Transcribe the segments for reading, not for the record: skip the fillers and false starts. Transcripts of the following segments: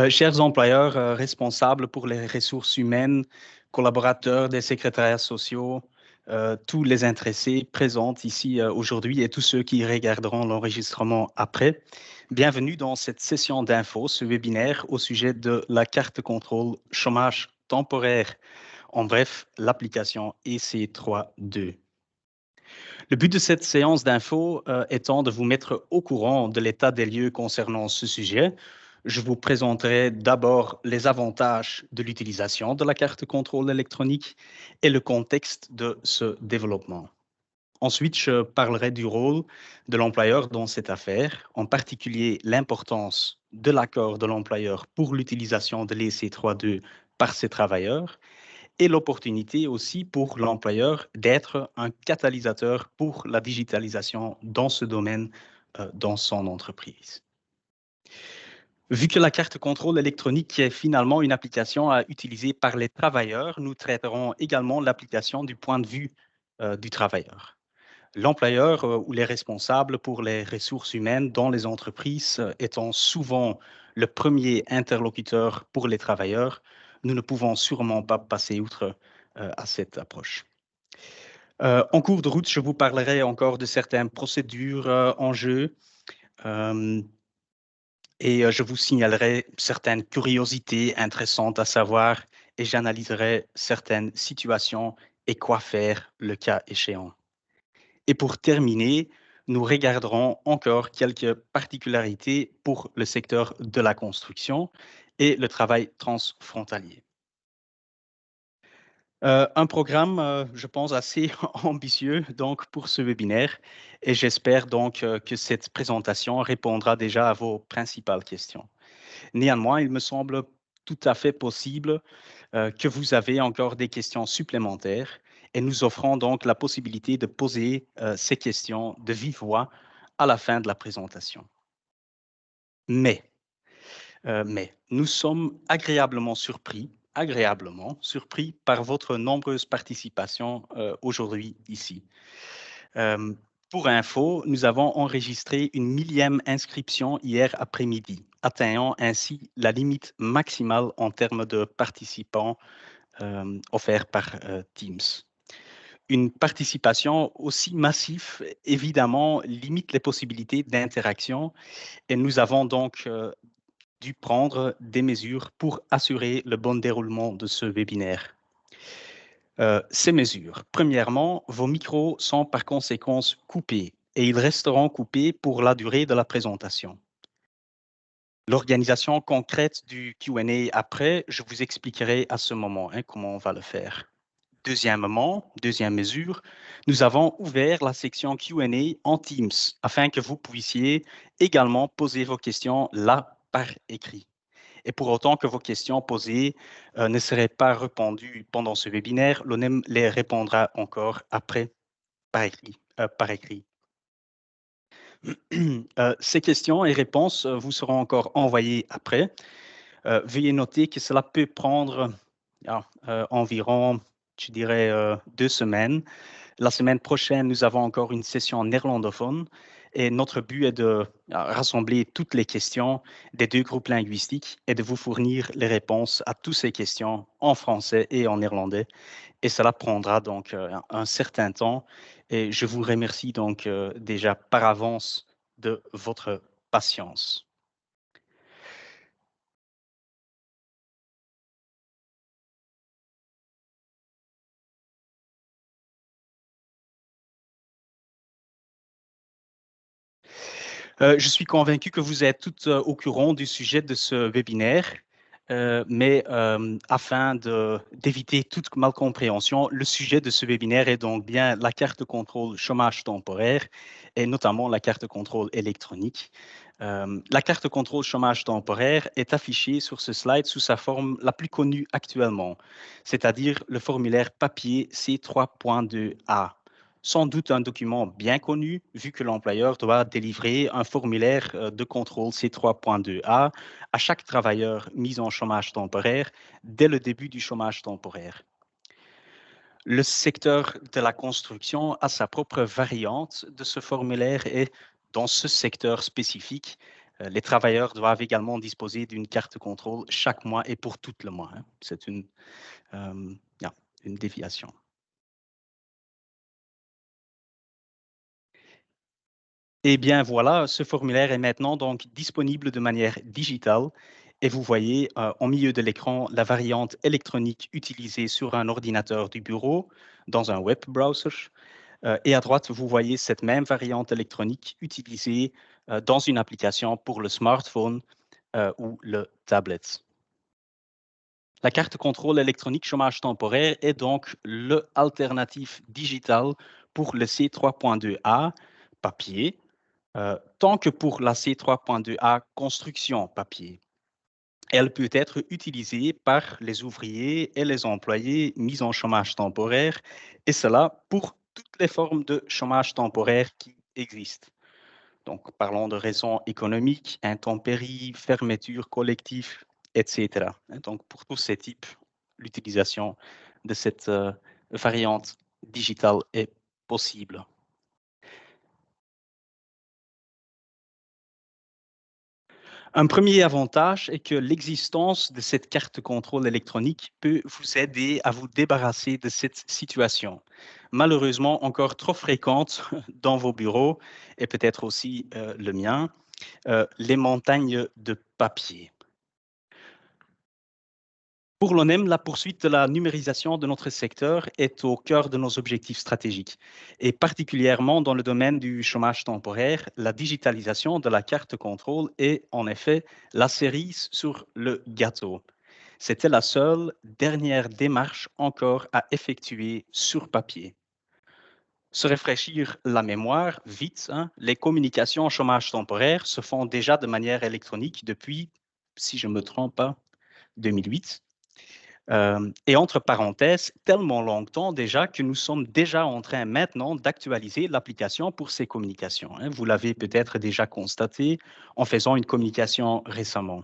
Chers employeurs responsables pour les ressources humaines, collaborateurs des secrétariats sociaux, tous les intéressés présents ici aujourd'hui et tous ceux qui regarderont l'enregistrement après, bienvenue dans cette session d'info, ce webinaire au sujet de la carte contrôle chômage temporaire, en bref, l'application EC3.2. Le but de cette séance d'info étant de vous mettre au courant de l'état des lieux concernant ce sujet. Je vous présenterai d'abord les avantages de l'utilisation de la carte contrôle électronique et le contexte de ce développement. Ensuite, je parlerai du rôle de l'employeur dans cette affaire, en particulier l'importance de l'accord de l'employeur pour l'utilisation de l'EC3.2 par ses travailleurs et l'opportunité aussi pour l'employeur d'être un catalyseur pour la digitalisation dans ce domaine, dans son entreprise. Vu que la carte contrôle électronique est finalement une application à utiliser par les travailleurs, nous traiterons également l'application du point de vue du travailleur. L'employeur ou les responsables pour les ressources humaines dans les entreprises étant souvent le premier interlocuteur pour les travailleurs, nous ne pouvons sûrement pas passer outre à cette approche. En cours de route, je vous parlerai encore de certaines procédures en jeu et je vous signalerai certaines curiosités intéressantes à savoir et j'analyserai certaines situations et quoi faire le cas échéant. Et pour terminer, nous regarderons encore quelques particularités pour le secteur de la construction et le travail transfrontalier. Un programme, je pense, assez ambitieux donc, pour ce webinaire et j'espère donc que cette présentation répondra déjà à vos principales questions. Néanmoins, il me semble tout à fait possible que vous avez encore des questions supplémentaires et nous offrons donc la possibilité de poser ces questions de vive voix à la fin de la présentation. Mais nous sommes agréablement surpris par votre nombreuse participation aujourd'hui ici. Euh, pour info, nous avons enregistré une 1000e inscription hier après-midi, atteignant ainsi la limite maximale en termes de participants offerts par Teams. Une participation aussi massive, évidemment, limite les possibilités d'interaction et nous avons donc dû prendre des mesures pour assurer le bon déroulement de ce webinaire. Ces mesures, premièrement, vos micros sont par conséquent coupés et ils resteront coupés pour la durée de la présentation. L'organisation concrète du Q&A après, je vous expliquerai à ce moment comment on va le faire. Deuxièmement, deuxième mesure, nous avons ouvert la section Q&A en Teams afin que vous puissiez également poser vos questions là par écrit. Et pour autant que vos questions posées ne seraient pas répondues pendant ce webinaire, l'ONEM les répondra encore après par écrit. Ces questions et réponses vous seront encore envoyées après. Veuillez noter que cela peut prendre environ, je dirais, 2 semaines. La semaine prochaine, nous avons encore une session néerlandophone et notre but est de rassembler toutes les questions des deux groupes linguistiques et de vous fournir les réponses à toutes ces questions en français et en néerlandais. Et cela prendra donc un certain temps et je vous remercie donc déjà par avance de votre patience. Je suis convaincu que vous êtes toutes au courant du sujet de ce webinaire, mais afin d'éviter toute malcompréhension, le sujet de ce webinaire est donc bien la carte de contrôle chômage temporaire et notamment la carte de contrôle électronique. La carte de contrôle chômage temporaire est affichée sur ce slide sous sa forme la plus connue actuellement, c'est-à-dire le formulaire papier C3.2A. Sans doute un document bien connu, vu que l'employeur doit délivrer un formulaire de contrôle C3.2A à chaque travailleur mis en chômage temporaire dès le début du chômage temporaire. Le secteur de la construction a sa propre variante de ce formulaire et dans ce secteur spécifique, Les travailleurs doivent également disposer d'une carte contrôle chaque mois et pour tout le mois, hein. C'est yeah, une déviation. Eh bien voilà, ce formulaire est maintenant donc disponible de manière digitale et vous voyez en milieu de l'écran la variante électronique utilisée sur un ordinateur du bureau dans un web browser. Et à droite, vous voyez cette même variante électronique utilisée dans une application pour le smartphone ou le tablet. La carte contrôle électronique chômage temporaire est donc le alternatif digital pour le C3.2A papier, tant que pour la C3.2A construction papier. Elle peut être utilisée par les ouvriers et les employés mis en chômage temporaire, et cela pour toutes les formes de chômage temporaire qui existent. Donc, parlons de raisons économiques, intempéries, fermeture collective, etc. Donc, pour tous ces types, l'utilisation de cette variante digitale est possible. Un premier avantage est que l'existence de cette carte contrôle électronique peut vous aider à vous débarrasser de cette situation, malheureusement encore trop fréquente dans vos bureaux et peut-être aussi le mien, les montagnes de papier. Pour l'ONEM, la poursuite de la numérisation de notre secteur est au cœur de nos objectifs stratégiques. Et particulièrement dans le domaine du chômage temporaire, la digitalisation de la carte contrôle est en effet la cerise sur le gâteau. C'était la seule dernière démarche encore à effectuer sur papier. Se rafraîchir la mémoire, vite, hein, les communications en chômage temporaire se font déjà de manière électronique depuis, si je ne me trompe pas, 2008. Et entre parenthèses, tellement longtemps déjà que nous sommes déjà en train maintenant d'actualiser l'application pour ces communications, hein. Vous l'avez peut-être déjà constaté en faisant une communication récemment.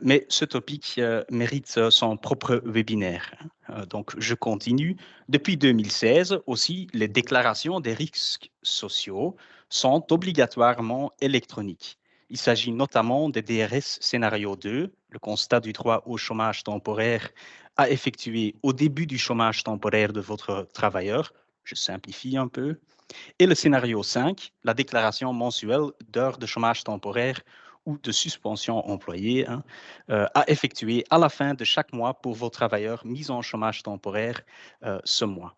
Mais ce topic mérite son propre webinaire, hein. Donc, je continue. Depuis 2016 aussi, les déclarations des risques sociaux sont obligatoirement électroniques. Il s'agit notamment des DRS scénario 2, le constat du droit au chômage temporaire à effectuer au début du chômage temporaire de votre travailleur. Je simplifie un peu. Et le scénario 5, la déclaration mensuelle d'heures de chômage temporaire ou de suspension employée, hein, à effectuer à la fin de chaque mois pour vos travailleurs mis en chômage temporaire ce mois.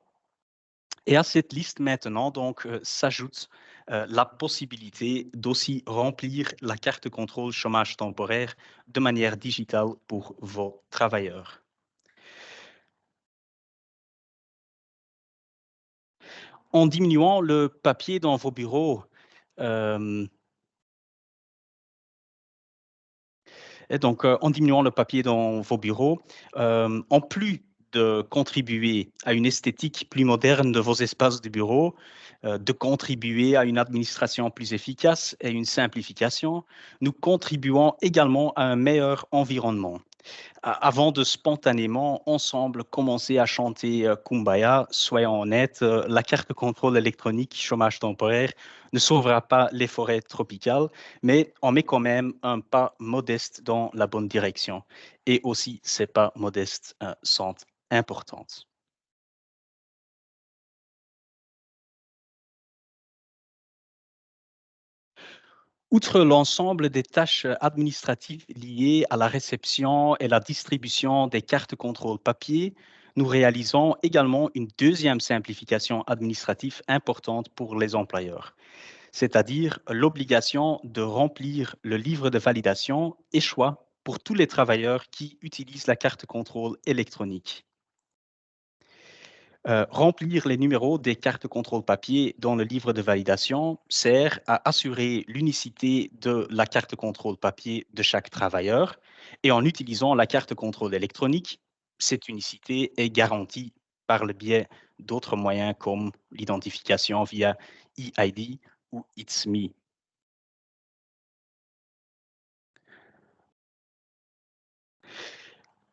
Et à cette liste maintenant, donc, s'ajoute la possibilité d'aussi remplir la carte contrôle chômage temporaire de manière digitale pour vos travailleurs. En diminuant le papier dans vos bureaux, euh, et donc, en diminuant le papier dans vos bureaux, en plus de contribuer à une esthétique plus moderne de vos espaces de bureau, de contribuer à une administration plus efficace et une simplification, nous contribuons également à un meilleur environnement. Avant de spontanément, ensemble, commencer à chanter Kumbaya, soyons honnêtes, la carte de contrôle électronique chômage temporaire ne sauvera pas les forêts tropicales, mais on met quand même un pas modeste dans la bonne direction. Et aussi, ces pas modestes sont importantes. Outre l'ensemble des tâches administratives liées à la réception et la distribution des cartes contrôle papier, nous réalisons également une deuxième simplification administrative importante pour les employeurs, c'est-à-dire l'obligation de remplir le livre de validation et choix pour tous les travailleurs qui utilisent la carte contrôle électronique. Remplir les numéros des cartes de contrôle papier dans le livre de validation sert à assurer l'unicité de la carte de contrôle papier de chaque travailleur. Et en utilisant la carte de contrôle électronique, cette unicité est garantie par le biais d'autres moyens comme l'identification via e-ID ou It's Me.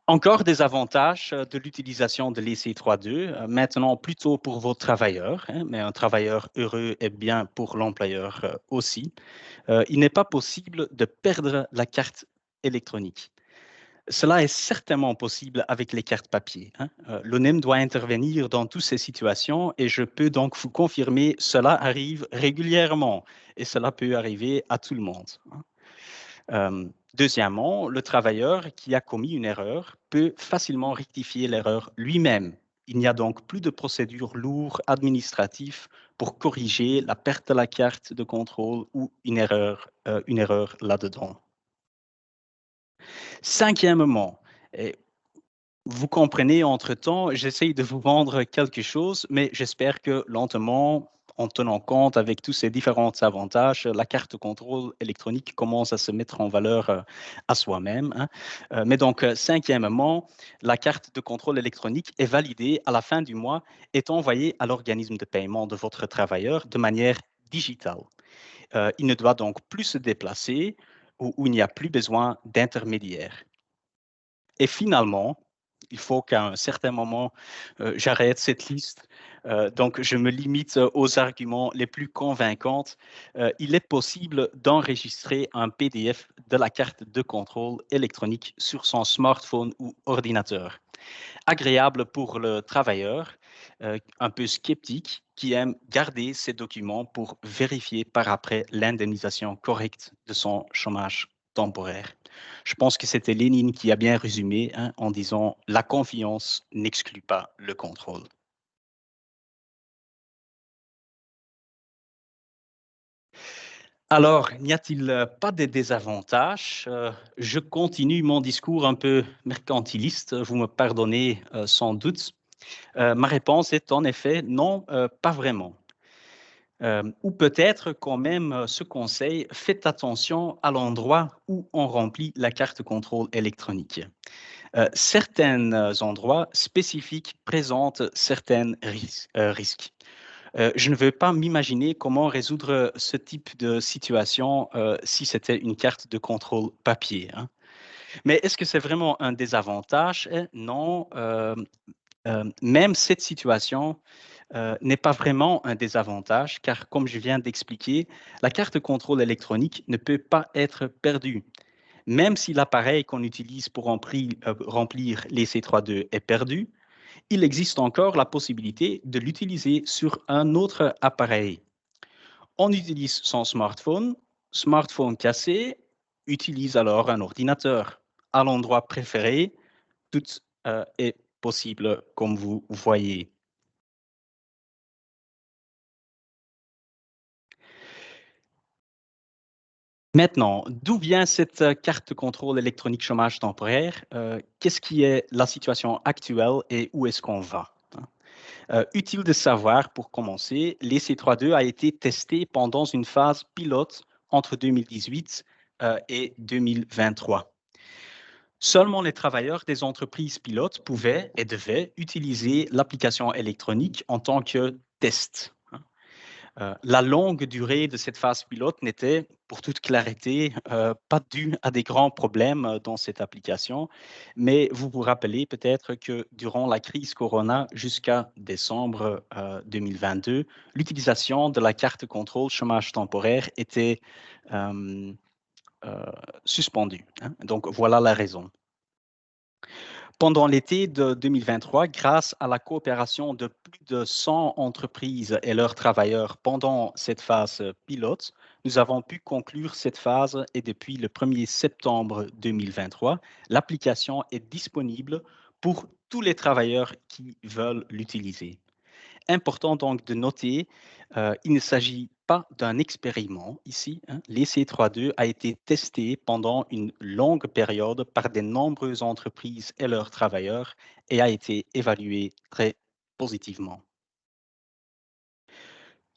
Encore des avantages de l'utilisation de l'EC3.2, maintenant plutôt pour vos travailleurs, hein, mais un travailleur heureux est bien pour l'employeur aussi. Il n'est pas possible de perdre la carte électronique. Cela est certainement possible avec les cartes papier, hein. L'ONEM doit intervenir dans toutes ces situations et je peux donc vous confirmer, cela arrive régulièrement et cela peut arriver à tout le monde, hein. Deuxièmement, le travailleur qui a commis une erreur peut facilement rectifier l'erreur lui-même. Il n'y a donc plus de procédures lourdes administratives pour corriger la perte de la carte de contrôle ou une erreur là-dedans. Cinquièmement, et vous comprenez, entre-temps, j'essaye de vous vendre quelque chose, mais j'espère que lentement, en tenant compte avec tous ces différents avantages, la carte de contrôle électronique commence à se mettre en valeur à soi-même, hein. Mais donc, cinquièmement, la carte de contrôle électronique est validée à la fin du mois, est envoyée à l'organisme de paiement de votre travailleur de manière digitale. Il ne doit donc plus se déplacer ou il n'y a plus besoin d'intermédiaire. Et finalement, il faut qu'à un certain moment, j'arrête cette liste. Donc, je me limite aux arguments les plus convaincants. Il est possible d'enregistrer un PDF de la carte de contrôle électronique sur son smartphone ou ordinateur. Agréable pour le travailleur, un peu sceptique, qui aime garder ces documents pour vérifier par après l'indemnisation correcte de son chômage temporaire. Je pense que c'était Lénine qui a bien résumé, hein, en disant la confiance n'exclut pas le contrôle. Alors, n'y a-t-il pas de désavantages? Je continue mon discours un peu mercantiliste, vous me pardonnez sans doute. Ma réponse est en effet non, pas vraiment. Ou peut-être quand même ce conseil, faites attention à l'endroit où on remplit la carte contrôle électronique. Certains endroits spécifiques présentent certains risques. Je ne veux pas m'imaginer comment résoudre ce type de situation si c'était une carte de contrôle papier, hein. Mais est-ce que c'est vraiment un désavantage? Non. Même cette situation n'est pas vraiment un désavantage, car comme je viens d'expliquer, la carte de contrôle électronique ne peut pas être perdue. Même si l'appareil qu'on utilise pour remplir les C32 est perdu, il existe encore la possibilité de l'utiliser sur un autre appareil. On utilise son smartphone, smartphone cassé, utilise alors un ordinateur. À l'endroit préféré, tout est possible, comme vous voyez. Maintenant, d'où vient cette carte de contrôle électronique chômage temporaire? Qu'est-ce qui est la situation actuelle et où est-ce qu'on va, hein? Utile de savoir, pour commencer, l'EC32 a été testé pendant une phase pilote entre 2018 et 2023. Seulement les travailleurs des entreprises pilotes pouvaient et devaient utiliser l'application électronique en tant que test, hein. La longue durée de cette phase pilote n'était, pour toute clarté, pas due à des grands problèmes dans cette application, mais vous vous rappelez peut-être que durant la crise Corona jusqu'à décembre 2022, l'utilisation de la carte contrôle chômage temporaire était euh, euh, suspendue, hein. Donc voilà la raison. Pendant l'été de 2023, grâce à la coopération de plus de 100 entreprises et leurs travailleurs pendant cette phase pilote, nous avons pu conclure cette phase et depuis le 1er septembre 2023, l'application est disponible pour tous les travailleurs qui veulent l'utiliser. Important donc de noter, il ne s'agit pas d'un expériment ici, hein. L'EC32 a été testé pendant une longue période par de nombreuses entreprises et leurs travailleurs et a été évalué très positivement.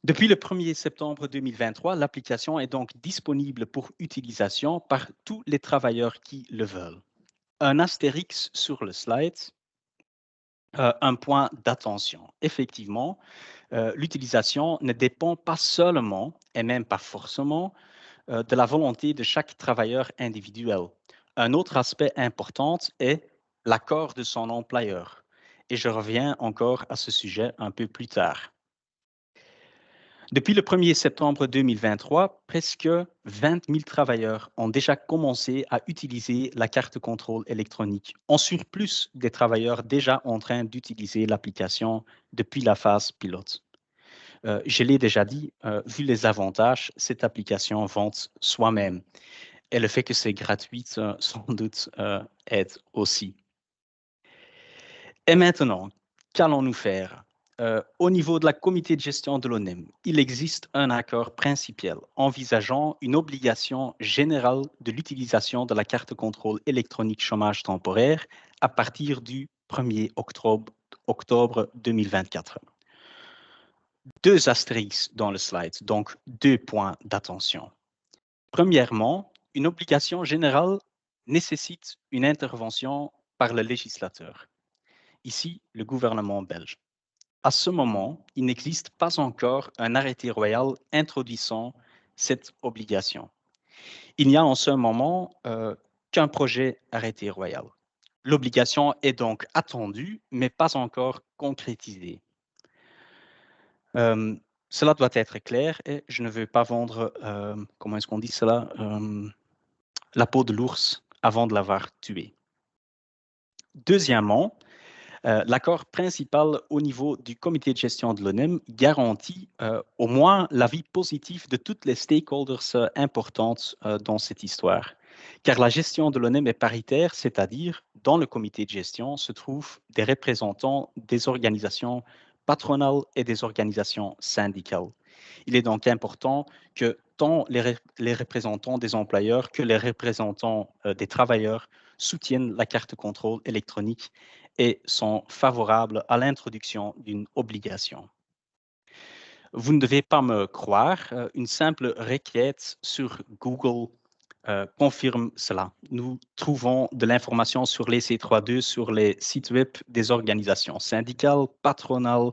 Depuis le 1er septembre 2023, l'application est donc disponible pour utilisation par tous les travailleurs qui le veulent. Un astérix sur le slide, un point d'attention. Effectivement, l'utilisation ne dépend pas seulement, et même pas forcément, de la volonté de chaque travailleur individuel. Un autre aspect important est l'accord de son employeur. Et je reviens encore à ce sujet un peu plus tard. Depuis le 1er septembre 2023, presque 20 000 travailleurs ont déjà commencé à utiliser la carte contrôle électronique, en surplus des travailleurs déjà en train d'utiliser l'application depuis la phase pilote. Je l'ai déjà dit, vu les avantages, cette application vante soi-même. Et le fait que c'est gratuit, sans doute, aide aussi. Et maintenant, qu'allons-nous faire? Au niveau de la comité de gestion de l'ONEM, il existe un accord principal envisageant une obligation générale de l'utilisation de la carte contrôle électronique chômage temporaire à partir du 1er octobre 2024. Deux astérisques dans le slide, donc 2 points d'attention. Premièrement, une obligation générale nécessite une intervention par le législateur, ici le gouvernement belge. À ce moment, il n'existe pas encore un arrêté royal introduisant cette obligation. Il n'y a en ce moment qu'un projet arrêté royal. L'obligation est donc attendue, mais pas encore concrétisée. Cela doit être clair et je ne veux pas vendre, comment est-ce qu'on dit cela, la peau de l'ours avant de l'avoir tué. Deuxièmement, l'accord principal au niveau du comité de gestion de l'ONEM garantit au moins l'avis positif de toutes les stakeholders importantes dans cette histoire. Car la gestion de l'ONEM est paritaire, c'est-à-dire dans le comité de gestion se trouvent des représentants des organisations patronales et des organisations syndicales. Il est donc important que tant les représentants des employeurs que les représentants des travailleurs soutiennent la carte contrôle électronique et sont favorables à l'introduction d'une obligation. Vous ne devez pas me croire, une simple requête sur Google confirme cela. Nous trouvons de l'information sur les C32 sur les sites web des organisations syndicales, patronales,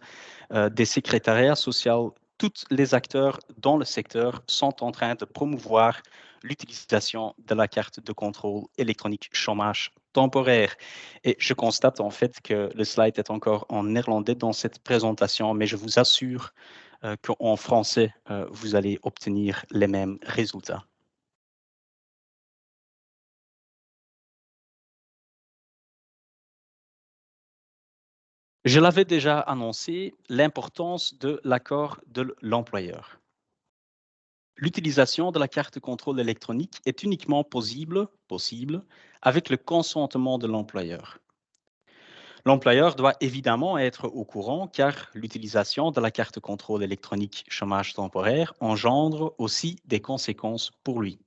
des secrétariats sociaux. Tous les acteurs dans le secteur sont en train de promouvoir l'utilisation de la carte de contrôle électronique chômage temporaire. Et je constate en fait que le slide est encore en néerlandais dans cette présentation, mais je vous assure qu'en français, vous allez obtenir les mêmes résultats. Je l'avais déjà annoncé, l'importance de l'accord de l'employeur. L'utilisation de la carte de contrôle électronique est uniquement possible avec le consentement de l'employeur. L'employeur doit évidemment être au courant car l'utilisation de la carte de contrôle électronique chômage temporaire engendre aussi des conséquences pour lui,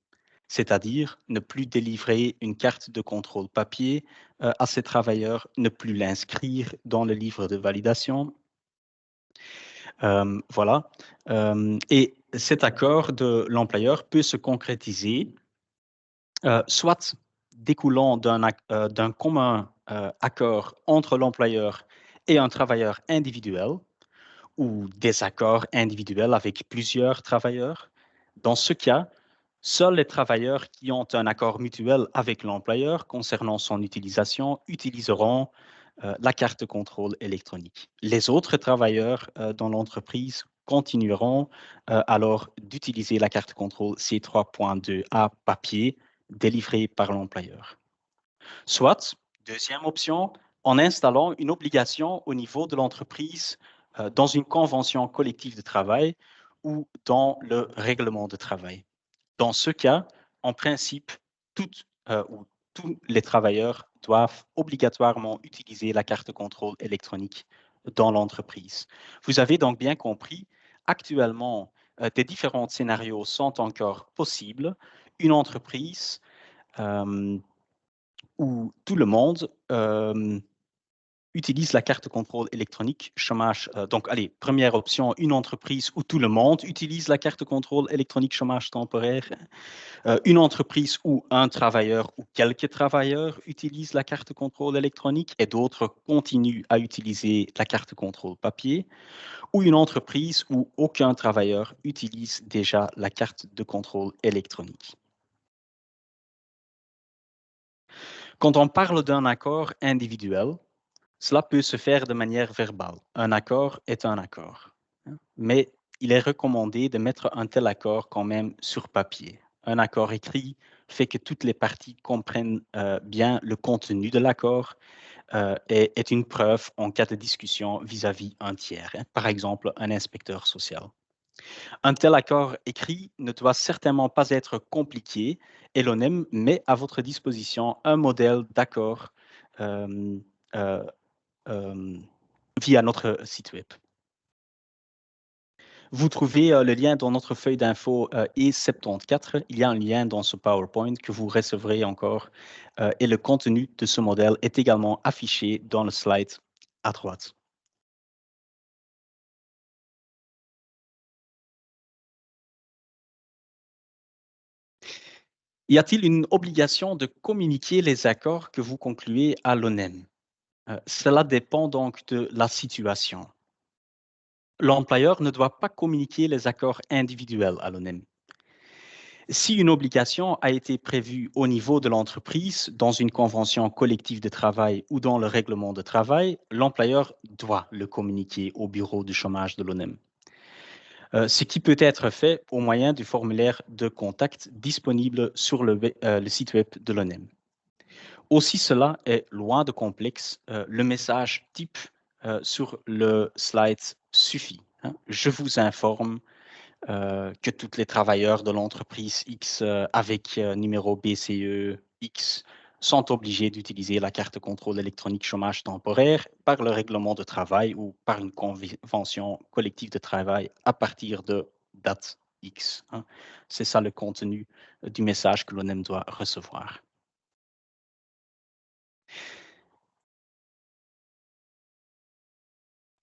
c'est-à-dire ne plus délivrer une carte de contrôle papier à ses travailleurs, ne plus l'inscrire dans le livre de validation. Voilà. Et cet accord de l'employeur peut se concrétiser soit découlant d'un commun accord entre l'employeur et un travailleur individuel ou des accords individuels avec plusieurs travailleurs. Dans ce cas, seuls les travailleurs qui ont un accord mutuel avec l'employeur concernant son utilisation utiliseront la carte de contrôle électronique. Les autres travailleurs dans l'entreprise continueront alors d'utiliser la carte de contrôle C3.2 à papier délivrée par l'employeur. Soit, deuxième option, en installant une obligation au niveau de l'entreprise dans une convention collective de travail ou dans le règlement de travail. Dans ce cas, en principe, tous les travailleurs doivent obligatoirement utiliser la carte de contrôle électronique dans l'entreprise. Vous avez donc bien compris, actuellement, des différents scénarios sont encore possibles. Une entreprise où tout le monde utilise la carte de contrôle électronique chômage. Donc, allez, première option, une entreprise où tout le monde utilise la carte de contrôle électronique chômage temporaire. Une entreprise où un travailleur ou quelques travailleurs utilisent la carte de contrôle électronique et d'autres continuent à utiliser la carte de contrôle papier. Ou une entreprise où aucun travailleur utilise déjà la carte de contrôle électronique. Quand on parle d'un accord individuel, cela peut se faire de manière verbale. Un accord est un accord. Mais il est recommandé de mettre un tel accord quand même sur papier. Un accord écrit fait que toutes les parties comprennent bien le contenu de l'accord et est une preuve en cas de discussion vis-à-vis un tiers, par exemple un inspecteur social. Un tel accord écrit ne doit certainement pas être compliqué et l'ONEM met à votre disposition un modèle d'accord euh, euh, euh, via notre site web. Vous trouvez le lien dans notre feuille d'info E74. Il y a un lien dans ce PowerPoint que vous recevrez encore et le contenu de ce modèle est également affiché dans le slide à droite. Y a-t-il une obligation de communiquer les accords que vous concluez à l'ONEM? Cela dépend donc de la situation. L'employeur ne doit pas communiquer les accords individuels à l'ONEM. Si une obligation a été prévue au niveau de l'entreprise, dans une convention collective de travail ou dans le règlement de travail, l'employeur doit le communiquer au bureau du chômage de l'ONEM. Ce qui peut être fait au moyen du formulaire de contact disponible sur le site web de l'ONEM. Aussi, cela est loin de complexe. Le message type sur le slide suffit. Je vous informe que tous les travailleurs de l'entreprise X avec numéro BCE X sont obligés d'utiliser la carte de contrôle électronique chômage temporaire par le règlement de travail ou par une convention collective de travail à partir de date X. C'est ça le contenu du message que l'ONEM doit recevoir.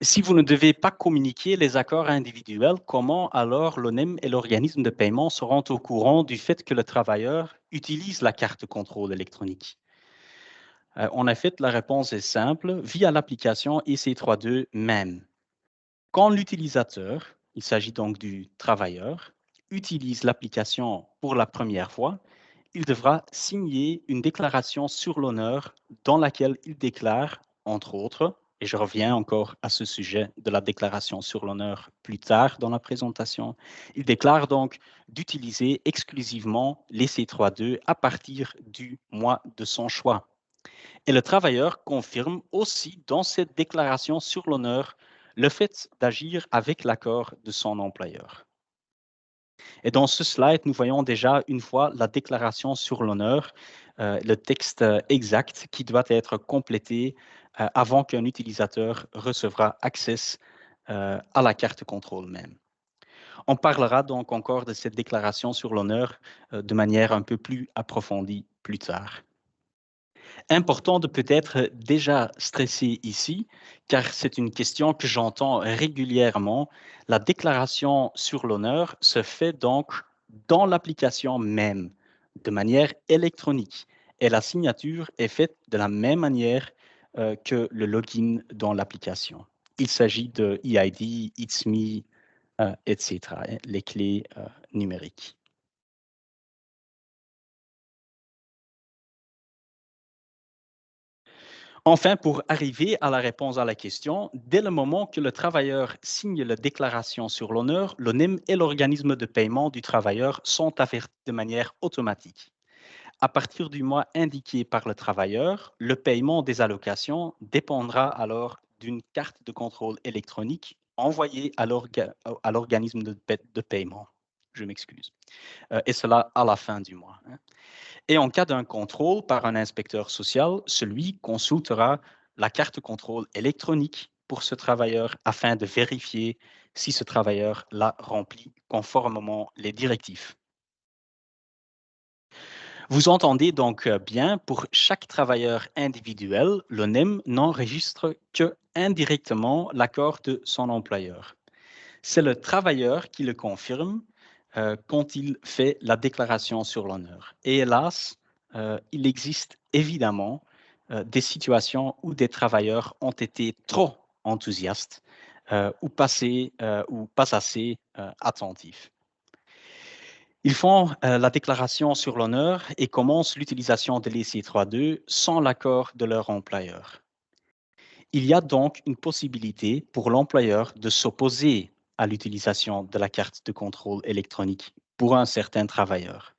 Si vous ne devez pas communiquer les accords individuels, comment alors l'ONEM et l'organisme de paiement seront au courant du fait que le travailleur utilise la carte de contrôle électronique? En effet, la réponse est simple, via l'application EC32 même. Quand l'utilisateur, il s'agit donc du travailleur, utilise l'application pour la première fois, il devra signer une déclaration sur l'honneur dans laquelle il déclare, entre autres, et je reviens encore à ce sujet de la déclaration sur l'honneur plus tard dans la présentation, il déclare donc d'utiliser exclusivement les C32 à partir du mois de son choix. Et le travailleur confirme aussi dans cette déclaration sur l'honneur le fait d'agir avec l'accord de son employeur. Et dans ce slide, nous voyons déjà une fois la déclaration sur l'honneur, le texte exact qui doit être complété avant qu'un utilisateur recevra accès à la carte contrôle même. On parlera donc encore de cette déclaration sur l'honneur de manière un peu plus approfondie plus tard. Important de peut-être déjà stresser ici, car c'est une question que j'entends régulièrement. La déclaration sur l'honneur se fait donc dans l'application même, de manière électronique. Et la signature est faite de la même manière que le login dans l'application. Il s'agit de EID, It's Me, etc., les clés numériques. Enfin, pour arriver à la réponse à la question, dès le moment que le travailleur signe la déclaration sur l'honneur, l'ONEM et l'organisme de paiement du travailleur sont avertis de manière automatique. À partir du mois indiqué par le travailleur, le paiement des allocations dépendra alors d'une carte de contrôle électronique envoyée à l'organisme de paiement. Je m'excuse. Et cela à la fin du mois. Et en cas d'un contrôle par un inspecteur social, celui consultera la carte contrôle électronique pour ce travailleur afin de vérifier si ce travailleur l'a rempli conformément les directives. Vous entendez donc bien, pour chaque travailleur individuel, l'ONEM n'enregistre que indirectement l'accord de son employeur. C'est le travailleur qui le confirme quand il fait la déclaration sur l'honneur. Et hélas, il existe évidemment des situations où des travailleurs ont été trop enthousiastes ou pas assez attentifs. Ils font la déclaration sur l'honneur et commencent l'utilisation de l'EC32 sans l'accord de leur employeur. Il y a donc une possibilité pour l'employeur de s'opposer à l'utilisation de la carte de contrôle électronique pour un certain travailleur.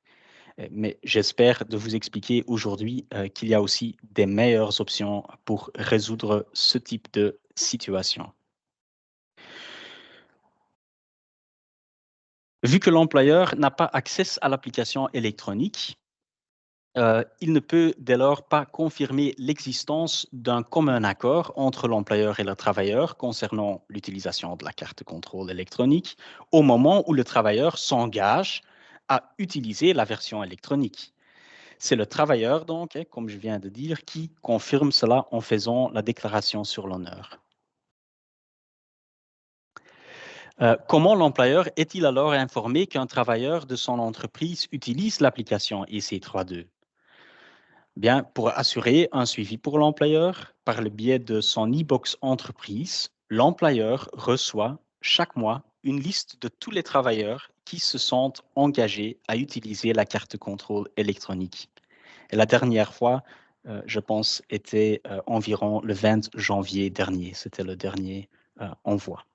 Mais j'espère de vous expliquer aujourd'hui qu'il y a aussi des meilleures options pour résoudre ce type de situation. Vu que l'employeur n'a pas accès à l'application électronique, il ne peut dès lors pas confirmer l'existence d'un commun accord entre l'employeur et le travailleur concernant l'utilisation de la carte de contrôle électronique au moment où le travailleur s'engage à utiliser la version électronique. C'est le travailleur, donc, comme je viens de dire, qui confirme cela en faisant la déclaration sur l'honneur. Comment l'employeur est-il alors informé qu'un travailleur de son entreprise utilise l'application EC32? Bien, pour assurer un suivi pour l'employeur, par le biais de son e-box entreprise, l'employeur reçoit chaque mois une liste de tous les travailleurs qui se sentent engagés à utiliser la carte de contrôle électronique. Et la dernière fois, je pense, était environ le 20 janvier dernier. C'était le dernier envoi.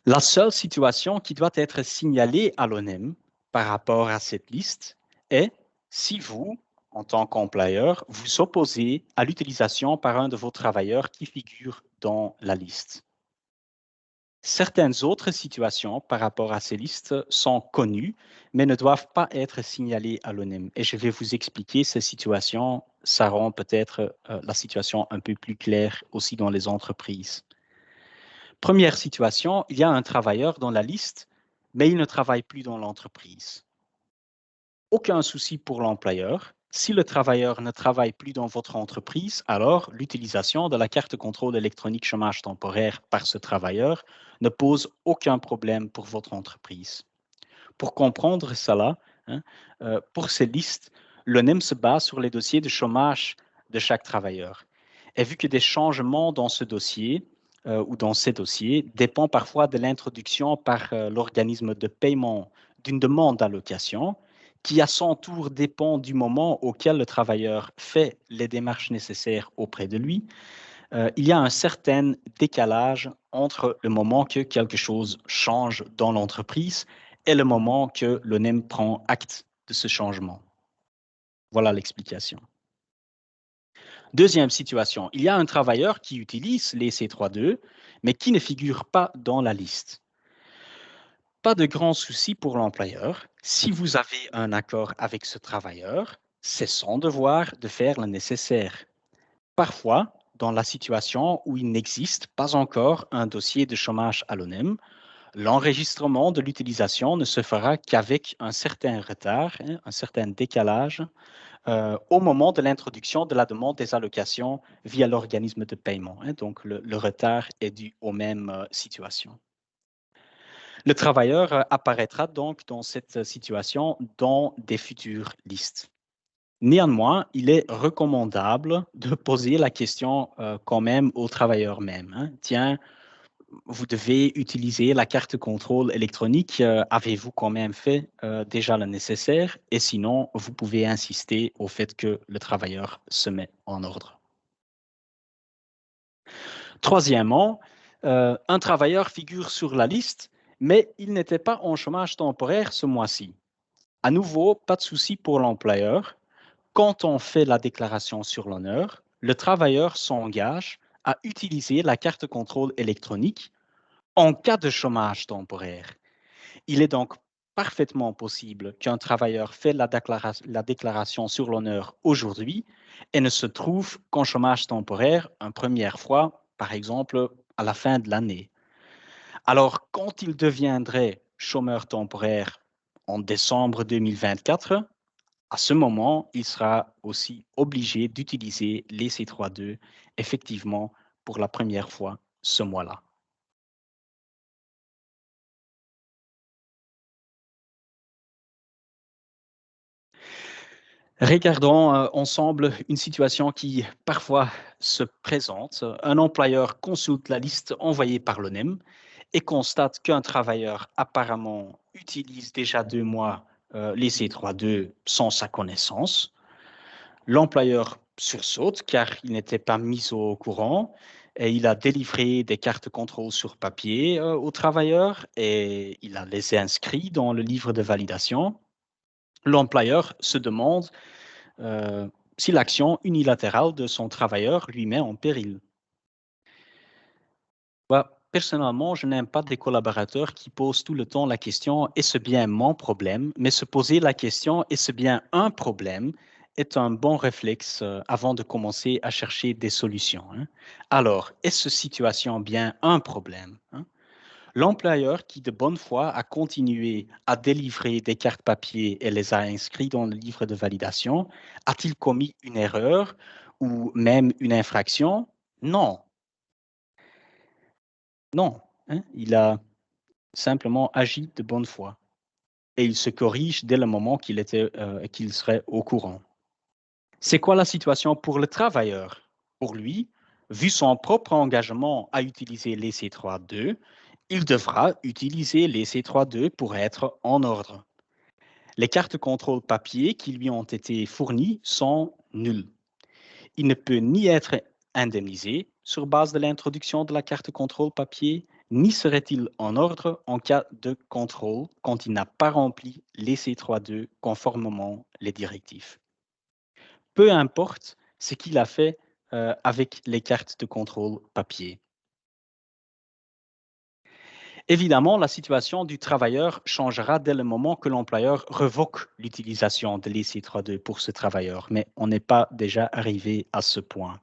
La seule situation qui doit être signalée à l'ONEM par rapport à cette liste est si vous, en tant qu'employeur, vous opposez à l'utilisation par un de vos travailleurs qui figure dans la liste. Certaines autres situations par rapport à ces listes sont connues, mais ne doivent pas être signalées à l'ONEM. Et je vais vous expliquer ces situations. Ça rend peut-être la situation un peu plus claire aussi dans les entreprises. Première situation, il y a un travailleur dans la liste, mais il ne travaille plus dans l'entreprise. Aucun souci pour l'employeur. Si le travailleur ne travaille plus dans votre entreprise, alors l'utilisation de la carte de contrôle électronique chômage temporaire par ce travailleur ne pose aucun problème pour votre entreprise. Pour comprendre cela, pour ces listes, l'ONEM se base sur les dossiers de chômage de chaque travailleur. Et vu que des changements dans ce dossier ou dans ces dossiers dépendent parfois de l'introduction par l'organisme de paiement d'une demande d'allocation, qui à son tour dépend du moment auquel le travailleur fait les démarches nécessaires auprès de lui, il y a un certain décalage entre le moment que quelque chose change dans l'entreprise et le moment que l'ONEM prend acte de ce changement. Voilà l'explication. Deuxième situation, il y a un travailleur qui utilise les C32, mais qui ne figure pas dans la liste. Pas de grand souci pour l'employeur. Si vous avez un accord avec ce travailleur, c'est son devoir de faire le nécessaire. Parfois, dans la situation où il n'existe pas encore un dossier de chômage à l'ONEM, l'enregistrement de l'utilisation ne se fera qu'avec un certain retard, un certain décalage au moment de l'introduction de la demande des allocations via l'organisme de paiement. Donc, le retard est dû aux mêmes situations. Le travailleur apparaîtra donc dans cette situation dans des futures listes. Néanmoins, il est recommandable de poser la question quand même au travailleur même. Tiens, vous devez utiliser la carte de contrôle électronique. Avez-vous quand même fait déjà le nécessaire? Et sinon, vous pouvez insister au fait que le travailleur se met en ordre. Troisièmement, un travailleur figure sur la liste, mais il n'était pas en chômage temporaire ce mois-ci. À nouveau, pas de souci pour l'employeur. Quand on fait la déclaration sur l'honneur, le travailleur s'engage à utiliser la carte de contrôle électronique en cas de chômage temporaire. Il est donc parfaitement possible qu'un travailleur fait la déclaration sur l'honneur aujourd'hui et ne se trouve qu'en chômage temporaire une première fois, par exemple, à la fin de l'année. Alors, quand il deviendrait chômeur temporaire en décembre 2024, à ce moment, il sera aussi obligé d'utiliser les C32 effectivement pour la première fois ce mois-là. Regardons ensemble une situation qui parfois se présente. Un employeur consulte la liste envoyée par l'ONEM et constate qu'un travailleur apparemment utilise déjà 2 mois les C3.2 sans sa connaissance, l'employeur sursaute car il n'était pas mis au courant et il a délivré des cartes contrôle sur papier au travailleur et il a les inscrits dans le livre de validation. L'employeur se demande euh, si l'action unilatérale de son travailleur lui met en péril. Personnellement, je n'aime pas des collaborateurs qui posent tout le temps la question « est-ce bien mon problème ?» Mais se poser la question « est-ce bien un problème ?» est un bon réflexe avant de commencer à chercher des solutions. Alors, est-ce situation bien un problème? L'employeur qui de bonne foi a continué à délivrer des cartes papier et les a inscrites dans le livre de validation, a-t-il commis une erreur ou même une infraction? Non, non. Il a simplement agi de bonne foi et il se corrige dès le moment qu'il serait au courant. C'est quoi la situation pour le travailleur? Pour lui, vu son propre engagement à utiliser les C3.2, il devra utiliser les C3.2 pour être en ordre. Les cartes contrôle papier qui lui ont été fournies sont nulles. Il ne peut ni être indemnisé sur base de l'introduction de la carte contrôle papier, ni serait-il en ordre en cas de contrôle quand il n'a pas rempli les C3.2 conformément les directives. Peu importe ce qu'il a fait avec les cartes de contrôle papier. Évidemment, la situation du travailleur changera dès le moment que l'employeur revoque l'utilisation de l'EC3.2 pour ce travailleur, mais on n'est pas déjà arrivé à ce point.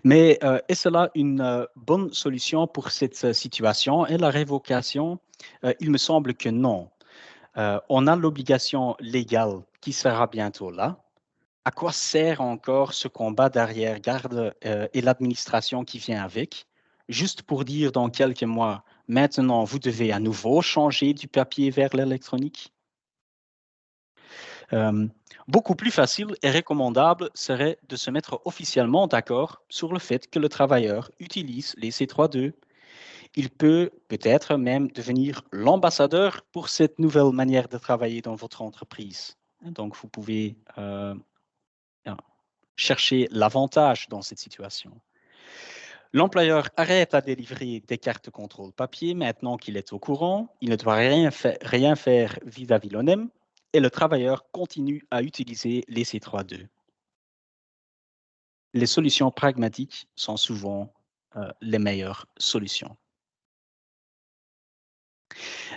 Mais est-ce là une bonne solution pour cette situation? Et la révocation, il me semble que non. On a l'obligation légale qui sera bientôt là. À quoi sert encore ce combat d'arrière-garde et l'administration qui vient avec? Juste pour dire dans quelques mois, maintenant, vous devez à nouveau changer du papier vers l'électronique? Beaucoup plus facile et recommandable serait de se mettre officiellement d'accord sur le fait que le travailleur utilise les C3.2. Il peut peut-être même devenir l'ambassadeur pour cette nouvelle manière de travailler dans votre entreprise. Donc, vous pouvez chercher l'avantage dans cette situation. L'employeur arrête à délivrer des cartes contrôle papier maintenant qu'il est au courant. Il ne doit rien faire vis-à-vis l'ONEM et le travailleur continue à utiliser les C3.2. Les solutions pragmatiques sont souvent les meilleures solutions.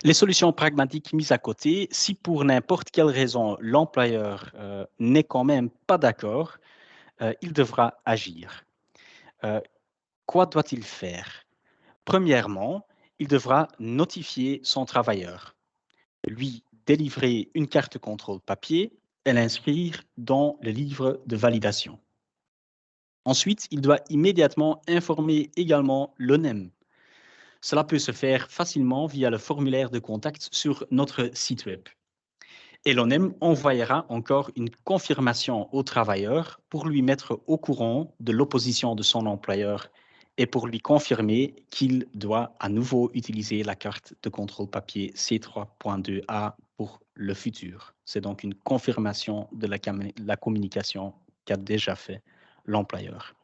Les solutions pragmatiques mises à côté, si pour n'importe quelle raison l'employeur n'est quand même pas d'accord, il devra agir. Quoi doit-il faire? Premièrement, il devra notifier son travailleur, lui délivrer une carte contrôle papier et l'inscrire dans le livre de validation. Ensuite, il doit immédiatement informer également l'ONEM. Cela peut se faire facilement via le formulaire de contact sur notre site web. Et l'ONEM envoyera encore une confirmation au travailleur pour lui mettre au courant de l'opposition de son employeur et pour lui confirmer qu'il doit à nouveau utiliser la carte de contrôle papier C3.2A pour le futur. C'est donc une confirmation de la communication qu'a déjà fait l'employeur.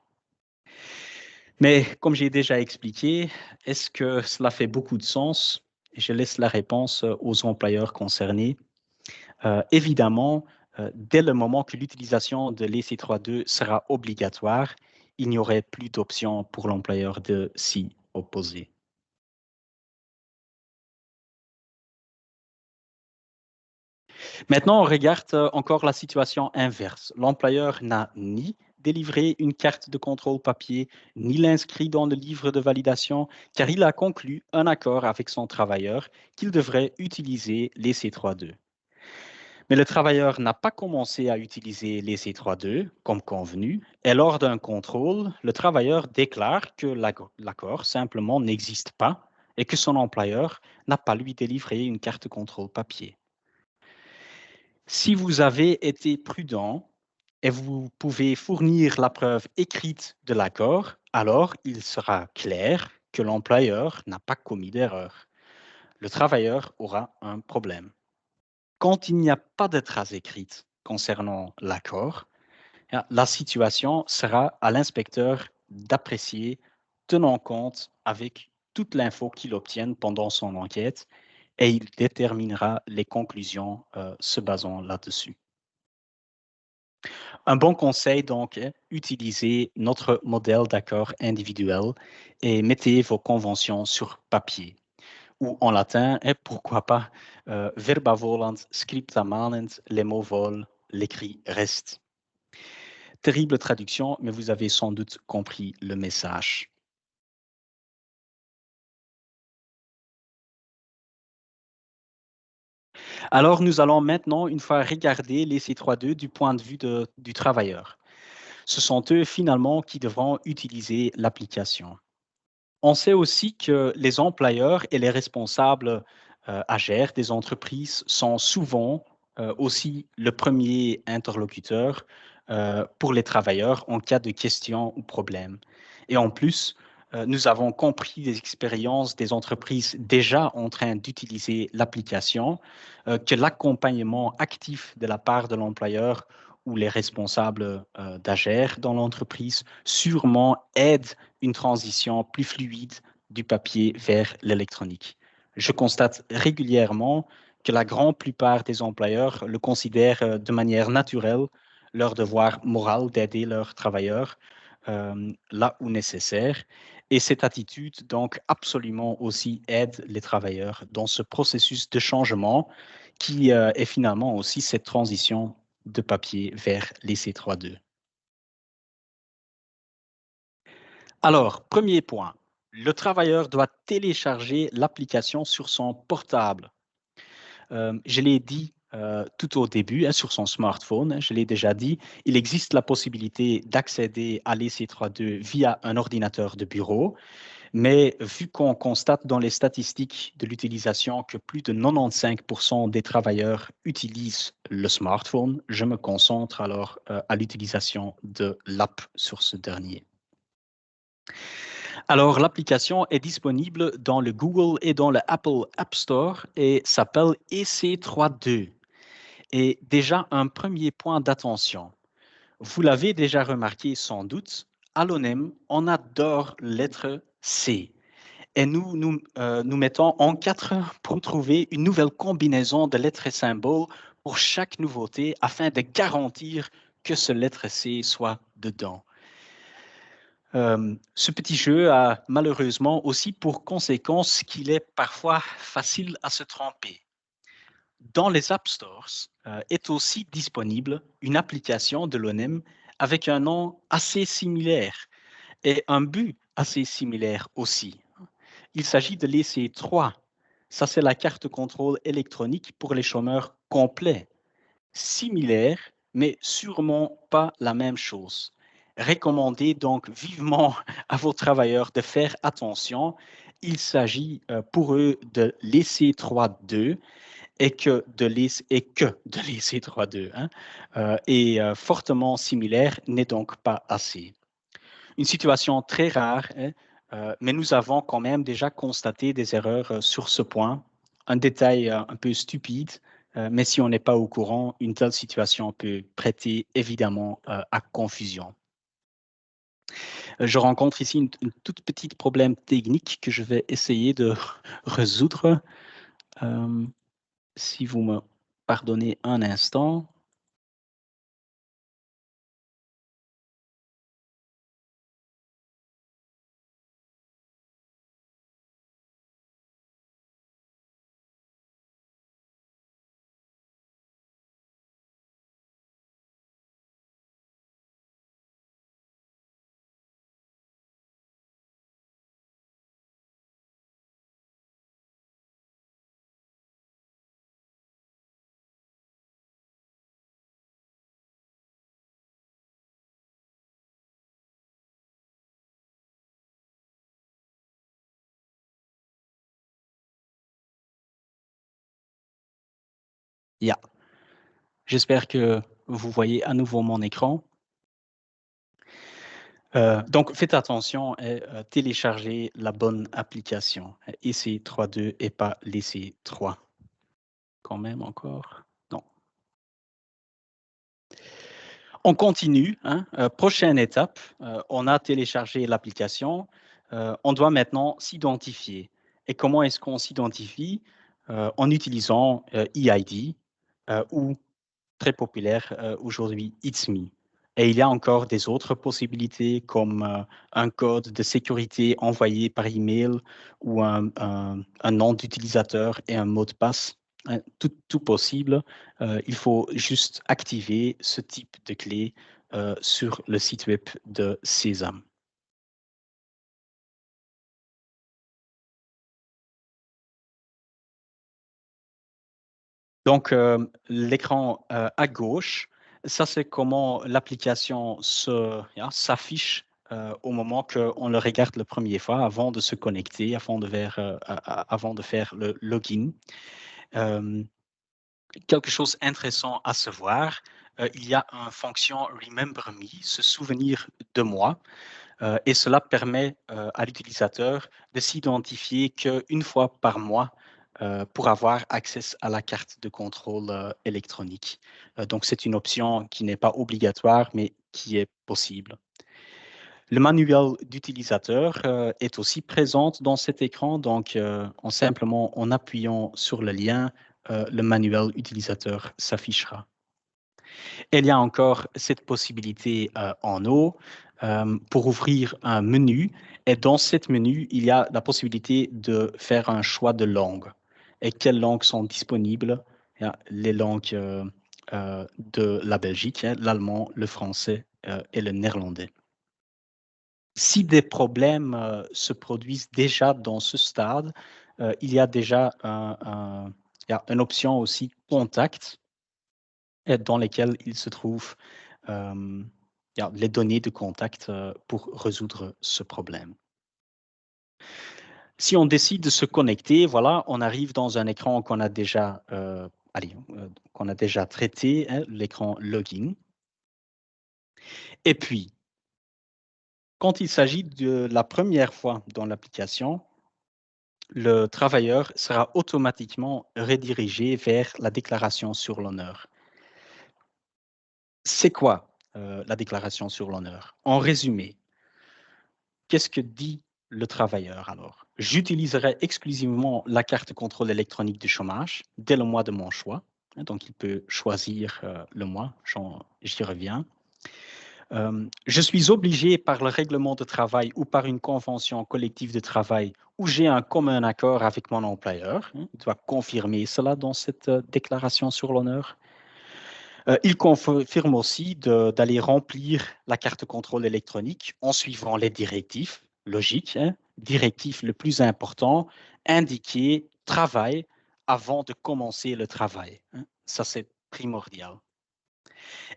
Mais comme j'ai déjà expliqué, est-ce que cela fait beaucoup de sens? Je laisse la réponse aux employeurs concernés. Évidemment, dès le moment que l'utilisation de l'EC3.2 sera obligatoire, il n'y aurait plus d'option pour l'employeur de s'y opposer. Maintenant, on regarde encore la situation inverse. L'employeur n'a ni délivré une carte de contrôle papier, ni l'inscrit dans le livre de validation, car il a conclu un accord avec son travailleur qu'il devrait utiliser les C3.2. Mais le travailleur n'a pas commencé à utiliser les C3.2 comme convenu, et lors d'un contrôle, le travailleur déclare que l'accord simplement n'existe pas et que son employeur n'a pas lui délivré une carte de contrôle papier. Si vous avez été prudent et vous pouvez fournir la preuve écrite de l'accord, alors il sera clair que l'employeur n'a pas commis d'erreur. Le travailleur aura un problème. Quand il n'y a pas de trace écrite concernant l'accord, la situation sera à l'inspecteur d'apprécier, tenant compte avec toute l'info qu'il obtienne pendant son enquête, et il déterminera les conclusions se basant là-dessus. Un bon conseil, donc, est utilisez notre modèle d'accord individuel et mettez vos conventions sur papier. Ou en latin, et pourquoi pas, verba volant, scripta manent, les mots volent, l'écrit reste. Terrible traduction, mais vous avez sans doute compris le message. Alors, nous allons maintenant, une fois regarder les C3.2 du point de vue du travailleur. Ce sont eux finalement qui devront utiliser l'application. On sait aussi que les employeurs et les responsables AGR des entreprises sont souvent aussi le premier interlocuteur pour les travailleurs en cas de questions ou problèmes. Et en plus, nous avons compris des expériences des entreprises déjà en train d'utiliser l'application, que l'accompagnement actif de la part de l'employeur ou les responsables d'AGR dans l'entreprise sûrement aide une transition plus fluide du papier vers l'électronique. Je constate régulièrement que la grande plupart des employeurs le considèrent de manière naturelle leur devoir moral d'aider leurs travailleurs là où nécessaire. Et cette attitude, donc, absolument aussi aide les travailleurs dans ce processus de changement qui est finalement aussi cette transition de papier vers les C3.2. Alors, premier point, le travailleur doit télécharger l'application sur son portable. Je l'ai dit tout au début, hein, sur son smartphone, hein, je l'ai déjà dit, il existe la possibilité d'accéder à l'EC3.2 via un ordinateur de bureau, mais vu qu'on constate dans les statistiques de l'utilisation que plus de 95% des travailleurs utilisent le smartphone, je me concentre alors à l'utilisation de l'app sur ce dernier. Alors, l'application est disponible dans le Google et dans le Apple App Store et s'appelle EC32. Et déjà, un premier point d'attention. Vous l'avez déjà remarqué sans doute, à l'ONEM, on adore lettre C. Et nous mettons en 4 heures pour trouver une nouvelle combinaison de lettres et symboles pour chaque nouveauté afin de garantir que ce lettre C soit dedans. Ce petit jeu a malheureusement aussi pour conséquence qu'il est parfois facile à se tromper. Dans les App Stores est aussi disponible une application de l'ONEM avec un nom assez similaire et un but assez similaire aussi. Il s'agit de l'EC3. Ça, c'est la carte de contrôle électronique pour les chômeurs complets. Similaire, mais sûrement pas la même chose. Recommandez donc vivement à vos travailleurs de faire attention. Il s'agit pour eux de laisser 3-2 et que de laisser 3-2. Hein, fortement similaire n'est donc pas assez. Une situation très rare, hein, mais nous avons quand même déjà constaté des erreurs sur ce point. Un détail un peu stupide, mais si on n'est pas au courant, une telle situation peut prêter évidemment à confusion. Je rencontre ici une toute petite problème technique que je vais essayer de résoudre. Euh, si vous me pardonnez un instant. Yeah. J'espère que vous voyez à nouveau mon écran. Donc, faites attention et téléchargez la bonne application. EC32 et pas l'EC3. Quand même encore? Non. On continue. Hein. Prochaine étape, on a téléchargé l'application. On doit maintenant s'identifier. Et comment est-ce qu'on s'identifie? En utilisant EID ou très populaire aujourd'hui, It's Me. Et il y a encore des autres possibilités comme un code de sécurité envoyé par email ou un nom d'utilisateur et un mot de passe. Hein, tout possible. Il faut juste activer ce type de clé sur le site web de Sésame. Donc, l'écran à gauche, ça c'est comment l'application s'affiche au moment qu'on le regarde la première fois, avant de se connecter, avant de faire le login. Quelque chose d'intéressant à savoir, il y a une fonction Remember Me, se souvenir de moi, et cela permet à l'utilisateur de s'identifier qu'une fois par mois pour avoir accès à la carte de contrôle électronique. Donc, c'est une option qui n'est pas obligatoire, mais qui est possible. Le manuel d'utilisateur est aussi présent dans cet écran. Donc, en appuyant sur le lien, le manuel utilisateur s'affichera. Il y a encore cette possibilité en haut pour ouvrir un menu. Et dans ce menu, il y a la possibilité de faire un choix de langue. Et quelles langues sont disponibles? Il y a les langues de la Belgique, hein, l'allemand, le français et le néerlandais. Si des problèmes se produisent déjà dans ce stade, il y a déjà il y a une option aussi contact dans lesquelles il se trouve les données de contact pour résoudre ce problème. Si on décide de se connecter, voilà, on arrive dans un écran qu'on a déjà, qu'on a déjà traité, hein, l'écran login. Et puis, quand il s'agit de la première fois dans l'application, le travailleur sera automatiquement redirigé vers la déclaration sur l'honneur. C'est quoi la déclaration sur l'honneur? En résumé, qu'est-ce que dit le travailleur alors? J'utiliserai exclusivement la carte contrôle électronique du chômage dès le mois de mon choix. Donc, il peut choisir le mois, j'y reviens. Je suis obligé par le règlement de travail ou par une convention collective de travail où j'ai un commun accord avec mon employeur. Il doit confirmer cela dans cette déclaration sur l'honneur. Il confirme aussi d'aller remplir la carte contrôle électronique en suivant les directives, logiques. Hein. Directive le plus important, indiquer travail avant de commencer le travail. Hein. Ça, c'est primordial.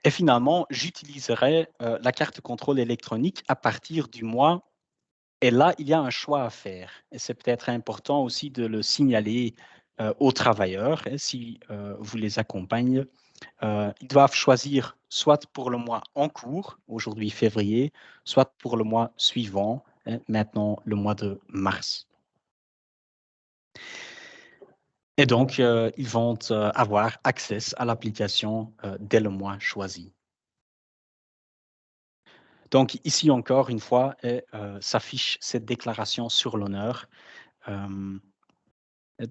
Et finalement, j'utiliserai la carte contrôle électronique à partir du mois. Et là, il y a un choix à faire. Et c'est peut-être important aussi de le signaler aux travailleurs, hein, si vous les accompagnez. Ils doivent choisir soit pour le mois en cours, aujourd'hui février, soit pour le mois suivant, hein, maintenant le mois de mars. Et donc, ils vont avoir accès à l'application dès le mois choisi. Donc, ici encore une fois, s'affiche cette déclaration sur l'honneur.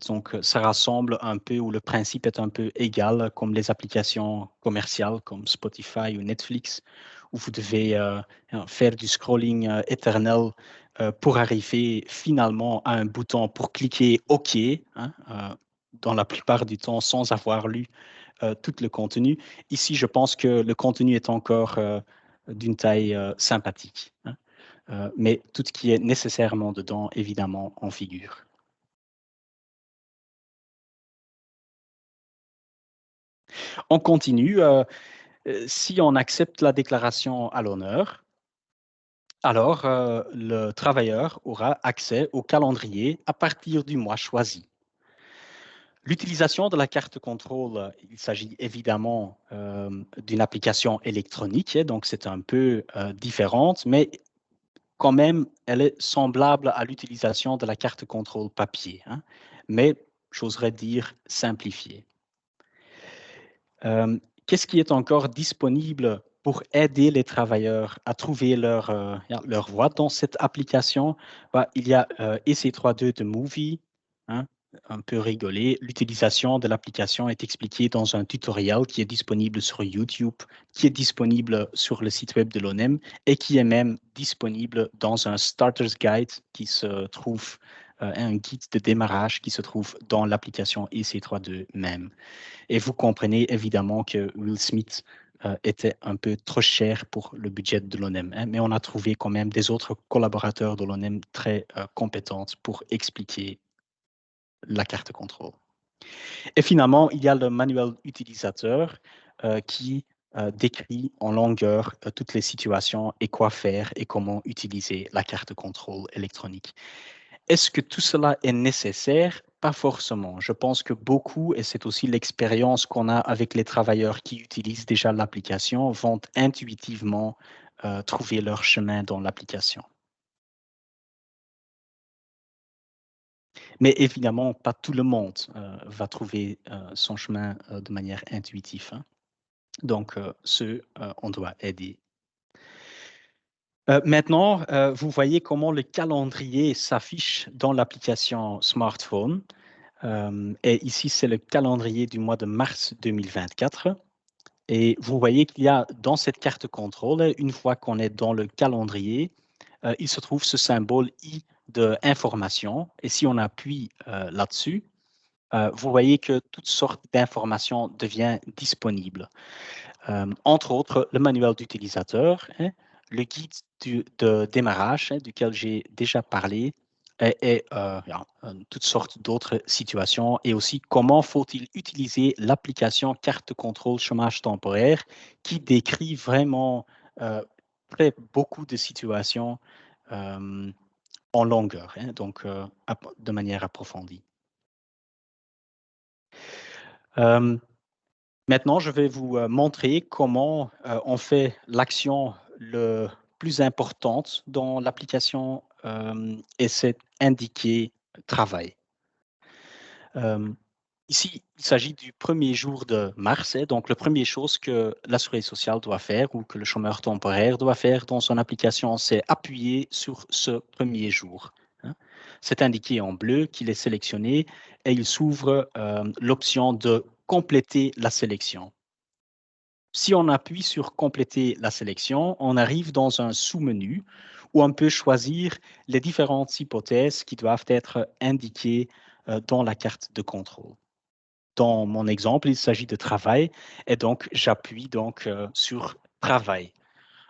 Donc, ça rassemble un peu, où le principe est un peu égal, comme les applications commerciales comme Spotify ou Netflix, où vous devez faire du scrolling éternel pour arriver finalement à un bouton pour cliquer OK, hein, dans la plupart du temps sans avoir lu tout le contenu. Ici, je pense que le contenu est encore d'une taille sympathique, hein, mais tout ce qui est nécessairement dedans, évidemment, en figure. On continue. Si on accepte la déclaration à l'honneur, alors le travailleur aura accès au calendrier à partir du mois choisi. L'utilisation de la carte contrôle, il s'agit évidemment d'une application électronique, donc c'est un peu différente, mais quand même, elle est semblable à l'utilisation de la carte contrôle papier, hein, mais j'oserais dire simplifiée. Qu'est-ce qui est encore disponible pour aider les travailleurs à trouver leur voie dans cette application? Bah, il y a EC32 de Movie, hein, un peu rigolé. L'utilisation de l'application est expliquée dans un tutoriel qui est disponible sur YouTube, qui est disponible sur le site web de l'ONEM et qui est même disponible dans un Starter's Guide qui se trouve, un guide de démarrage qui se trouve dans l'application EC32 même. Et vous comprenez évidemment que Will Smith était un peu trop cher pour le budget de l'ONEM, hein, mais on a trouvé quand même des autres collaborateurs de l'ONEM très compétents pour expliquer la carte contrôle. Et finalement, il y a le manuel utilisateur qui décrit en longueur toutes les situations et quoi faire et comment utiliser la carte contrôle électronique. Est-ce que tout cela est nécessaire? Pas forcément. Je pense que beaucoup, et c'est aussi l'expérience qu'on a avec les travailleurs qui utilisent déjà l'application, vont intuitivement trouver leur chemin dans l'application. Mais évidemment, pas tout le monde va trouver son chemin de manière intuitive, hein. Donc, ceux, on doit aider. Maintenant, vous voyez comment le calendrier s'affiche dans l'application smartphone. Et ici, c'est le calendrier du mois de mars 2024. Et vous voyez qu'il y a dans cette carte contrôle, une fois qu'on est dans le calendrier, il se trouve ce symbole I de information. Et si on appuie là-dessus, vous voyez que toutes sortes d'informations deviennent disponibles. Entre autres, le manuel d'utilisateur, hein, le guide de démarrage, hein, duquel j'ai déjà parlé, et ja, toutes sortes d'autres situations, et aussi comment faut-il utiliser l'application carte contrôle chômage temporaire qui décrit vraiment beaucoup de situations en longueur, hein, donc de manière approfondie. Euh, Maintenant, je vais vous montrer comment on fait l'action le plus importante dans l'application et c'est indiquer travail. Euh, Ici, il s'agit du premier jour de mars, hein, donc la première chose que l'assuré social doit faire ou que le chômeur temporaire doit faire dans son application, c'est appuyer sur ce premier jour, hein. C'est indiqué en bleu qu'il est sélectionné et il s'ouvre l'option de compléter la sélection. Si on appuie sur compléter la sélection, on arrive dans un sous-menu où on peut choisir les différentes hypothèses qui doivent être indiquées dans la carte de contrôle. Dans mon exemple, il s'agit de travail et donc j'appuie donc sur travail.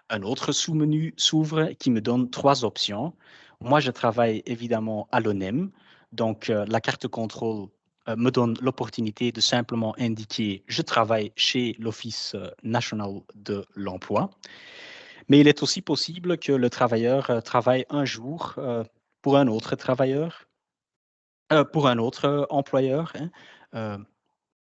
Un autre sous-menu s'ouvre qui me donne trois options. Moi, je travaille évidemment à l'ONEM, donc la carte contrôle me donne l'opportunité de simplement indiquer je travaille chez l'Office national de l'emploi. Mais il est aussi possible que le travailleur travaille un jour pour un autre travailleur, pour un autre employeur, hein. Euh,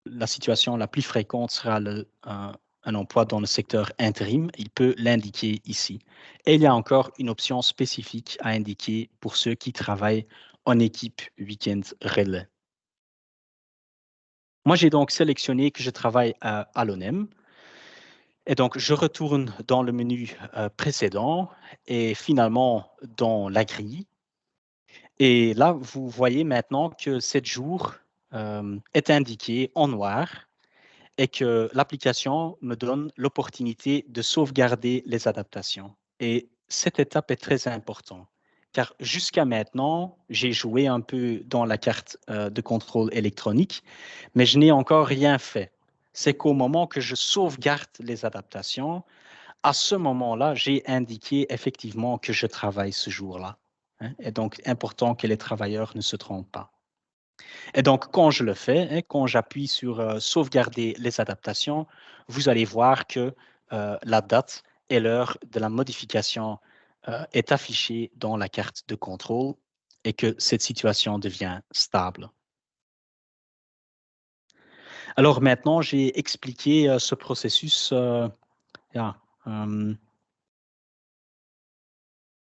la situation la plus fréquente sera un emploi dans le secteur intérim. Il peut l'indiquer ici. Et il y a encore une option spécifique à indiquer pour ceux qui travaillent en équipe week-end relais. Moi, j'ai donc sélectionné que je travaille à l'ONEM. Et donc, je retourne dans le menu précédent et finalement dans la grille. Et là, vous voyez maintenant que 7 jours est indiqué en noir et que l'application me donne l'opportunité de sauvegarder les adaptations. Et cette étape est très importante, car jusqu'à maintenant, j'ai joué un peu dans la carte de contrôle électronique, mais je n'ai encore rien fait. C'est qu'au moment que je sauvegarde les adaptations, à ce moment-là, j'ai indiqué effectivement que je travaille ce jour-là, hein. Et donc, important que les travailleurs ne se trompent pas. Et donc, quand je le fais, hein, quand j'appuie sur sauvegarder les adaptations, vous allez voir que la date et l'heure de la modification est affichée dans la carte de contrôle et que cette situation devient stable. Alors maintenant, j'ai expliqué ce processus. Ja,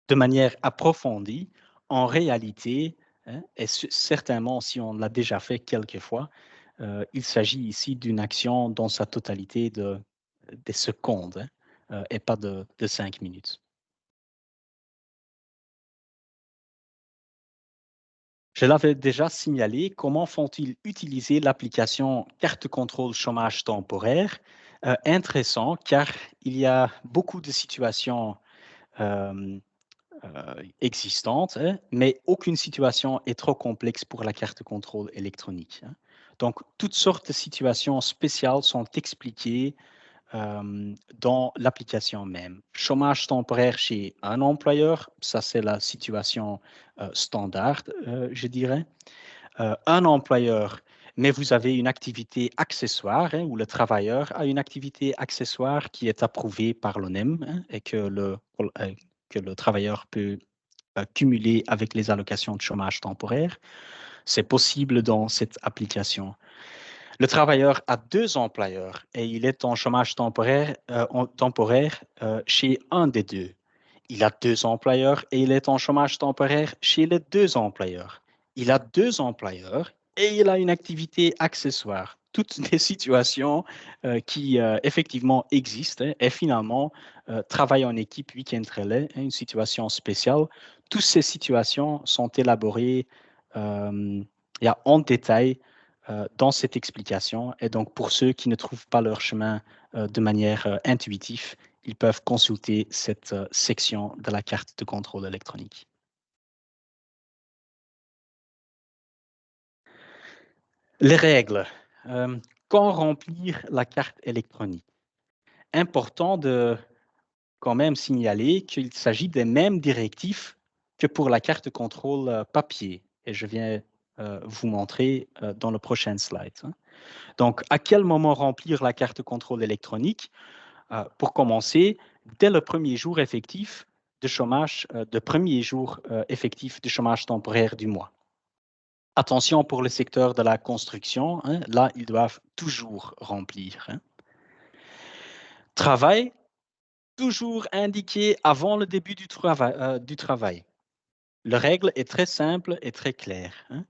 de manière approfondie, en réalité, hein, et certainement si on l'a déjà fait quelques fois, il s'agit ici d'une action dans sa totalité des secondes, hein, et pas de 5 minutes. Je l'avais déjà signalé, comment font-ils utiliser l'application carte contrôle chômage temporaire? Intéressant, car il y a beaucoup de situations euh, existantes, hein, mais aucune situation est trop complexe pour la carte contrôle électronique, hein. Donc, toutes sortes de situations spéciales sont expliquées dans l'application même. Chômage temporaire chez un employeur, ça c'est la situation standard, je dirais. Un employeur, mais vous avez une activité accessoire, hein, où le travailleur a une activité accessoire qui est approuvée par l'ONEM, hein, et que le travailleur peut cumuler avec les allocations de chômage temporaire. C'est possible dans cette application. Le travailleur a deux employeurs et il est en chômage temporaire chez un des deux. Il a deux employeurs et il est en chômage temporaire chez les deux employeurs. Il a deux employeurs et il a une activité accessoire. Toutes des situations qui effectivement existent, hein, et finalement travail en équipe week-end relais, hein, une situation spéciale. Toutes ces situations sont élaborées en détail dans cette explication. Et donc, pour ceux qui ne trouvent pas leur chemin de manière intuitive, ils peuvent consulter cette section de la carte de contrôle électronique. Les règles. Quand remplir la carte électronique? Important de quand même signaler qu'il s'agit des mêmes directives que pour la carte de contrôle papier. Et je viens vous montrer dans le prochain slide, hein. Donc, à quel moment remplir la carte de contrôle électronique? Pour commencer, dès le premier jour effectif de chômage, de premier jour effectif de chômage temporaire du mois. Attention pour le secteur de la construction, hein, là, ils doivent toujours remplir, hein. Travail, toujours indiqué avant le début du travail. La règle est très simple et très claire, hein.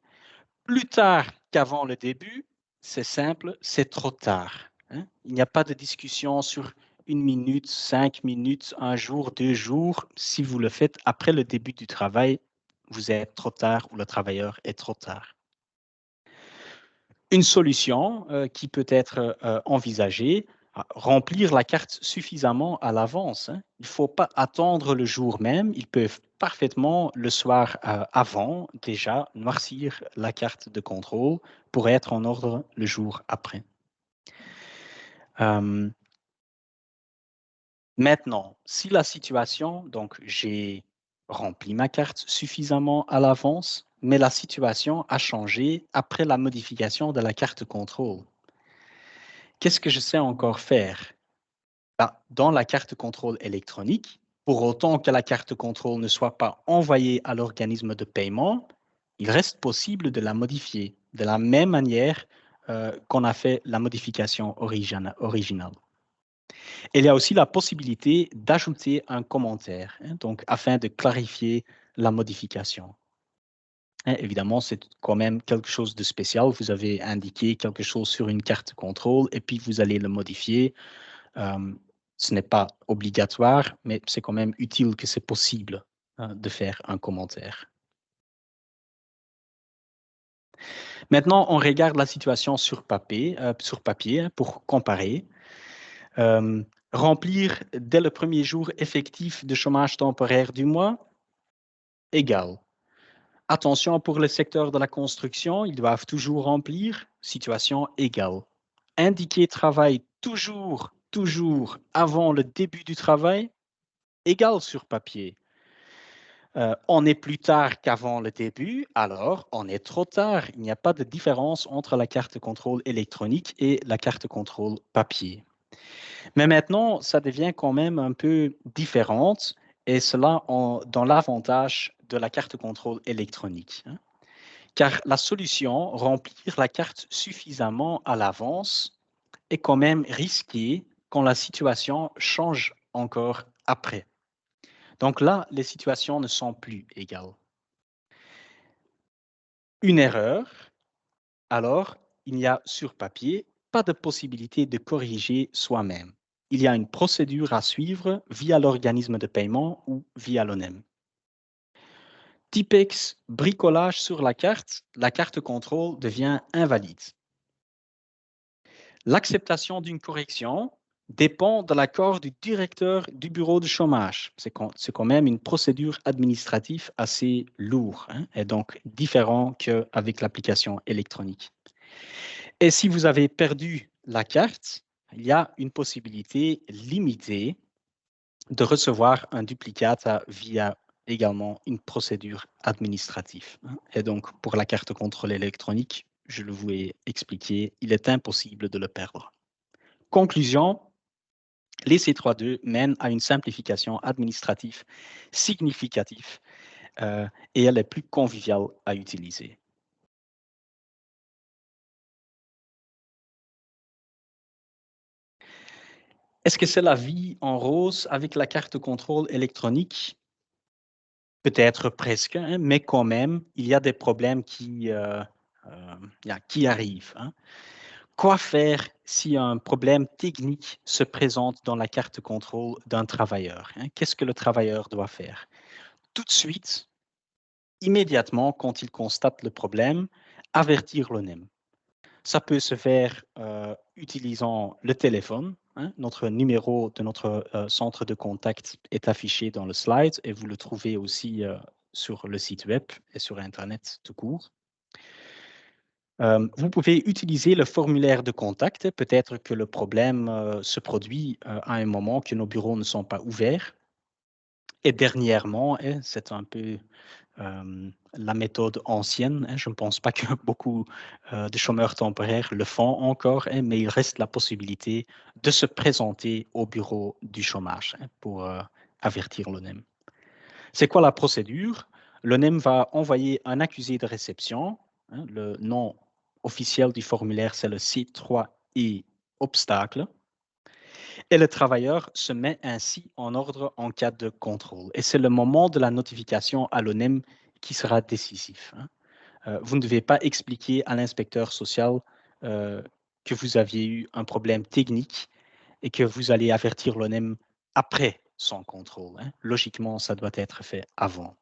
Plus tard qu'avant le début, c'est simple, c'est trop tard, hein. Il n'y a pas de discussion sur 1 minute, 5 minutes, un jour, 2 jours. Si vous le faites après le début du travail, vous êtes trop tard ou le travailleur est trop tard. Une solution qui peut être envisagée, remplir la carte suffisamment à l'avance, hein. Il ne faut pas attendre le jour même. Ils peuvent parfaitement le soir avant déjà noircir la carte de contrôle pour être en ordre le jour après. Euh, Maintenant, si la situation, donc j'ai rempli ma carte suffisamment à l'avance, mais la situation a changé après la modification de la carte de contrôle. Qu'est-ce que je sais encore faire? Ben, dans la carte de contrôle électronique, pour autant que la carte de contrôle ne soit pas envoyée à l'organisme de paiement, il reste possible de la modifier de la même manière qu'on a fait la modification originale. Il y a aussi la possibilité d'ajouter un commentaire, hein, donc afin de clarifier la modification. Hein, évidemment, c'est quand même quelque chose de spécial. Vous avez indiqué quelque chose sur une carte de contrôle et puis vous allez le modifier. Ce n'est pas obligatoire, mais c'est quand même utile que c'est possible de faire un commentaire. Maintenant, on regarde la situation sur papier hein, pour comparer. Remplir dès le premier jour effectif de chômage temporaire du mois, égal. Attention pour le secteur de la construction, ils doivent toujours remplir, situation égale. Indiquer travail toujours avant le début du travail, égal sur papier. On est plus tard qu'avant le début, alors on est trop tard. Il n'y a pas de différence entre la carte de contrôle électronique et la carte de contrôle papier. Mais maintenant, ça devient quand même un peu différente et cela dans l'avantage de la carte de contrôle électronique, hein. Car la solution, remplir la carte suffisamment à l'avance, est quand même risquée quand la situation change encore après. Donc là, les situations ne sont plus égales. Une erreur, alors il n'y a sur papier pas de possibilité de corriger soi-même. Il y a une procédure à suivre via l'organisme de paiement ou via l'ONEM. Typex bricolage sur la carte contrôle devient invalide. L'acceptation d'une correction dépend de l'accord du directeur du bureau de chômage. C'est quand même une procédure administrative assez lourde, hein, et donc différent qu'avec l'application électronique. Et si vous avez perdu la carte, il y a une possibilité limitée de recevoir un duplicate via également une procédure administrative. Et donc, pour la carte contrôle électronique, je le vous ai expliqué, il est impossible de le perdre. Conclusion, les C32 mènent à une simplification administrative significative et elle est plus conviviale à utiliser. Est-ce que c'est la vie en rose avec la carte contrôle électronique? Peut-être presque, hein, mais quand même, il y a des problèmes qui arrivent. Hein. Quoi faire si un problème technique se présente dans la carte contrôle d'un travailleur? Hein? Qu'est-ce que le travailleur doit faire? Tout de suite, immédiatement, quand il constate le problème, avertir l'ONEM. Ça peut se faire utilisant le téléphone. Hein. Notre numéro de notre centre de contact est affiché dans le slide et vous le trouvez aussi sur le site web et sur Internet tout court. Vous pouvez utiliser le formulaire de contact. Peut-être que le problème se produit à un moment que nos bureaux ne sont pas ouverts. Et dernièrement, c'est un peu la méthode ancienne. Je ne pense pas que beaucoup de chômeurs temporaires le font encore, mais il reste la possibilité de se présenter au bureau du chômage pour avertir l'ONEM. C'est quoi la procédure? L'ONEM va envoyer un accusé de réception. Le nom officiel du formulaire, c'est le C3E obstacle. Et le travailleur se met ainsi en ordre en cas de contrôle. Et c'est le moment de la notification à l'ONEM qui sera décisif. Vous ne devez pas expliquer à l'inspecteur social que vous aviez eu un problème technique et que vous allez avertir l'ONEM après son contrôle. Logiquement, ça doit être fait avant.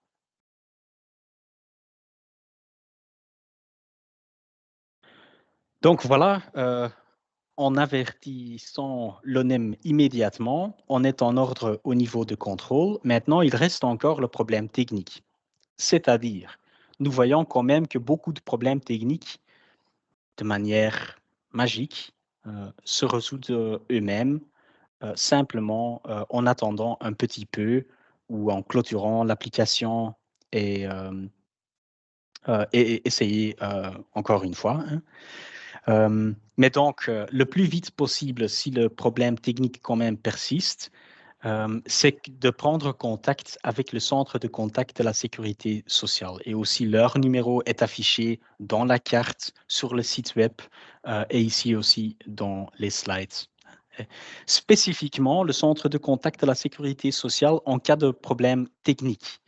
Donc voilà, en avertissant l'ONEM immédiatement, on est en ordre au niveau de contrôle. Maintenant, il reste encore le problème technique. C'est-à-dire, nous voyons quand même que beaucoup de problèmes techniques, de manière magique, se résoudent eux-mêmes, simplement en attendant un petit peu ou en clôturant l'application et essayer encore une fois. Hein. Mais donc, le plus vite possible, si le problème technique quand même persiste, c'est de prendre contact avec le centre de contact de la sécurité sociale. Et aussi, leur numéro est affiché dans la carte, sur le site web et ici aussi dans les slides. Spécifiquement, le centre de contact de la sécurité sociale en cas de problème technique.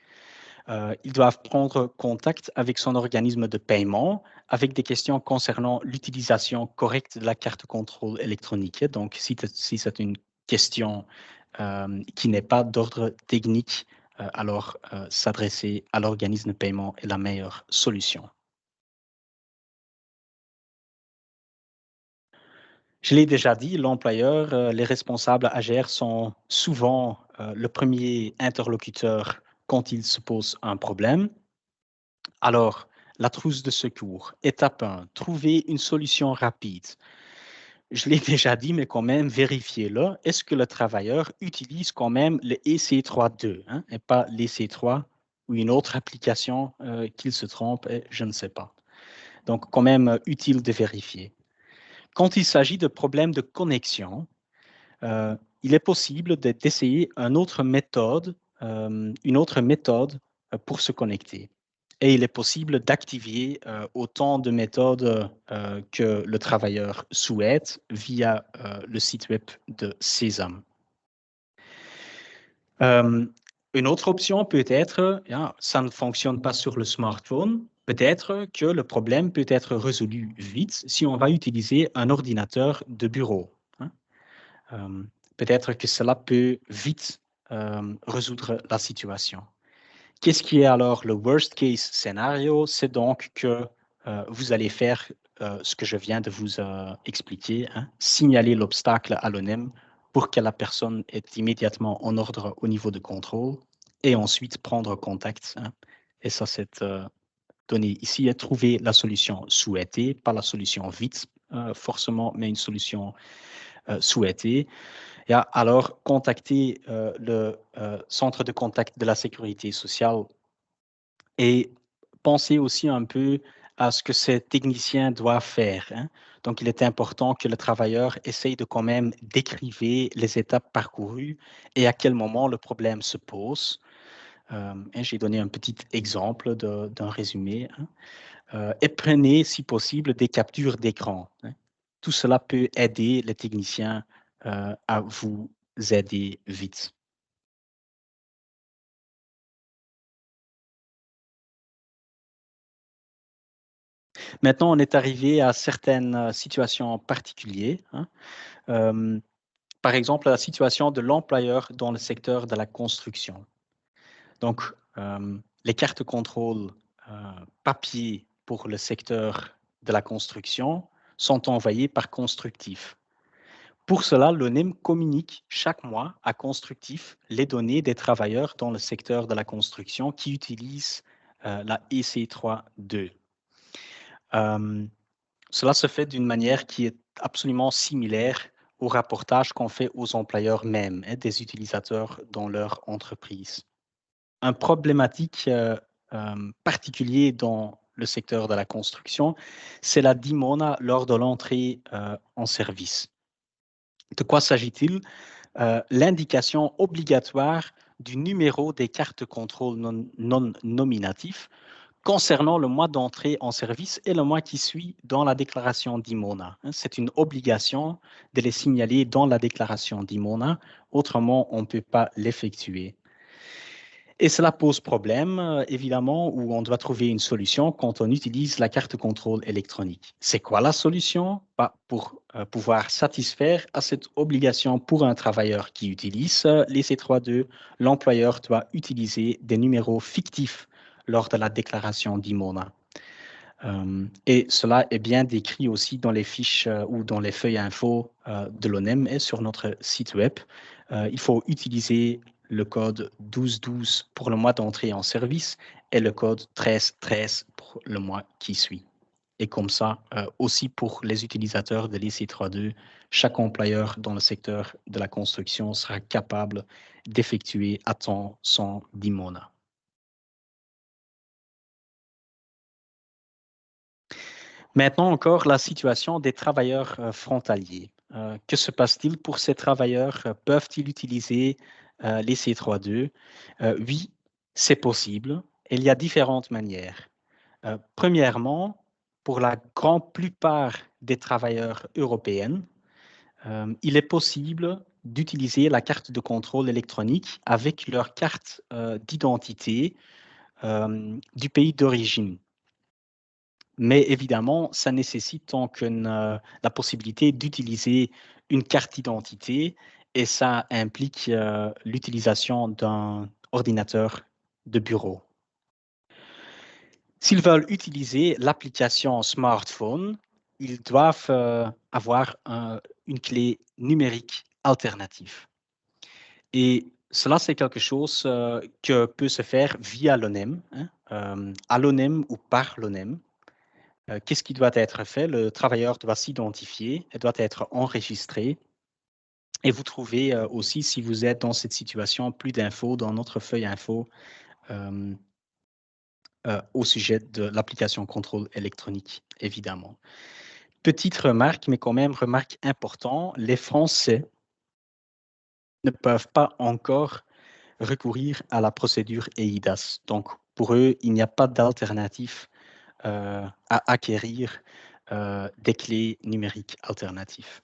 Ils doivent prendre contact avec son organisme de paiement avec des questions concernant l'utilisation correcte de la carte contrôle électronique. Donc, si c'est une question qui n'est pas d'ordre technique, alors s'adresser à l'organisme de paiement est la meilleure solution. Je l'ai déjà dit, l'employeur, les responsables AGR sont souvent le premier interlocuteur quand il se pose un problème. Alors, la trousse de secours, étape 1, trouver une solution rapide. Je l'ai déjà dit, mais quand même, vérifiez-le. Est-ce que le travailleur utilise quand même le EC32 et pas l'EC3 ou une autre application qu'il se trompe, je ne sais pas. Donc, quand même, utile de vérifier. Quand il s'agit de problèmes de connexion, il est possible d'essayer une autre méthode pour se connecter. Et il est possible d'activer autant de méthodes que le travailleur souhaite via le site web de Sesam. Une autre option peut être, ça ne fonctionne pas sur le smartphone, peut-être que le problème peut être résolu vite si on va utiliser un ordinateur de bureau. Peut-être que cela peut vite résoudre la situation. Qu'est-ce qui est alors le worst case scénario? C'est donc que vous allez faire ce que je viens de vous expliquer, signaler l'obstacle à l'ONEM pour que la personne est immédiatement en ordre au niveau de contrôle et ensuite prendre contact. Et ça, c'est donné ici et trouver la solution souhaitée, pas la solution vite forcément, mais une solution souhaitée. Et alors, contacter le centre de contact de la sécurité sociale et penser aussi un peu à ce que ces techniciens doivent faire. Donc, il est important que le travailleur essaye de quand même décrire les étapes parcourues et à quel moment le problème se pose. J'ai donné un petit exemple d'un résumé. Et prenez, si possible, des captures d'écran. Tout cela peut aider les techniciens à vous aider vite. Maintenant, on est arrivé à certaines situations particulières. Par exemple, la situation de l'employeur dans le secteur de la construction. Donc, les cartes contrôle papier pour le secteur de la construction sont envoyées par Constructif. Pour cela, l'ONEM communique chaque mois à Constructif les données des travailleurs dans le secteur de la construction qui utilisent la EC32. Cela se fait d'une manière qui est absolument similaire au rapportage qu'on fait aux employeurs mêmes, des utilisateurs dans leur entreprise. Un problématique particulier dans le secteur de la construction, c'est la dimona lors de l'entrée en service. De quoi s'agit-il? L'indication obligatoire du numéro des cartes contrôle non nominatifs concernant le mois d'entrée en service et le mois qui suit dans la déclaration d'IMONA. C'est une obligation de les signaler dans la déclaration d'IMONA, autrement on ne peut pas l'effectuer. Et cela pose problème, évidemment, où on doit trouver une solution quand on utilise la carte contrôle électronique. C'est quoi la solution? Pour pouvoir satisfaire à cette obligation pour un travailleur qui utilise les C32, l'employeur doit utiliser des numéros fictifs lors de la déclaration d'IMONA. Et cela est bien décrit aussi dans les fiches ou dans les feuilles info de l'ONEM et sur notre site web. Il faut utiliser le code 1212 pour le mois d'entrée en service et le code 1313 pour le mois qui suit. Et comme ça, aussi pour les utilisateurs de l'EC32, chaque employeur dans le secteur de la construction sera capable d'effectuer à temps son DIMONA. Maintenant encore, la situation des travailleurs frontaliers. Que se passe-t-il pour ces travailleurs? Peuvent-ils utiliser les C32? Oui, c'est possible. Il y a différentes manières. Premièrement, pour la grande plupart des travailleurs européens, il est possible d'utiliser la carte de contrôle électronique avec leur carte d'identité du pays d'origine. Mais évidemment, ça nécessite donc la possibilité d'utiliser une carte d'identité et ça implique l'utilisation d'un ordinateur de bureau. S'ils veulent utiliser l'application smartphone, ils doivent avoir une clé numérique alternative. Et cela, c'est quelque chose que peut se faire via l'ONEM, à l'ONEM ou par l'ONEM. Qu'est-ce qui doit être fait? Le travailleur doit s'identifier, il doit être enregistré. Et vous trouvez aussi, si vous êtes dans cette situation, plus d'infos dans notre feuille info au sujet de l'application contrôle électronique, évidemment. Petite remarque, mais quand même remarque importante, les Français ne peuvent pas encore recourir à la procédure EIDAS. Donc, pour eux, il n'y a pas d'alternative à acquérir des clés numériques alternatives.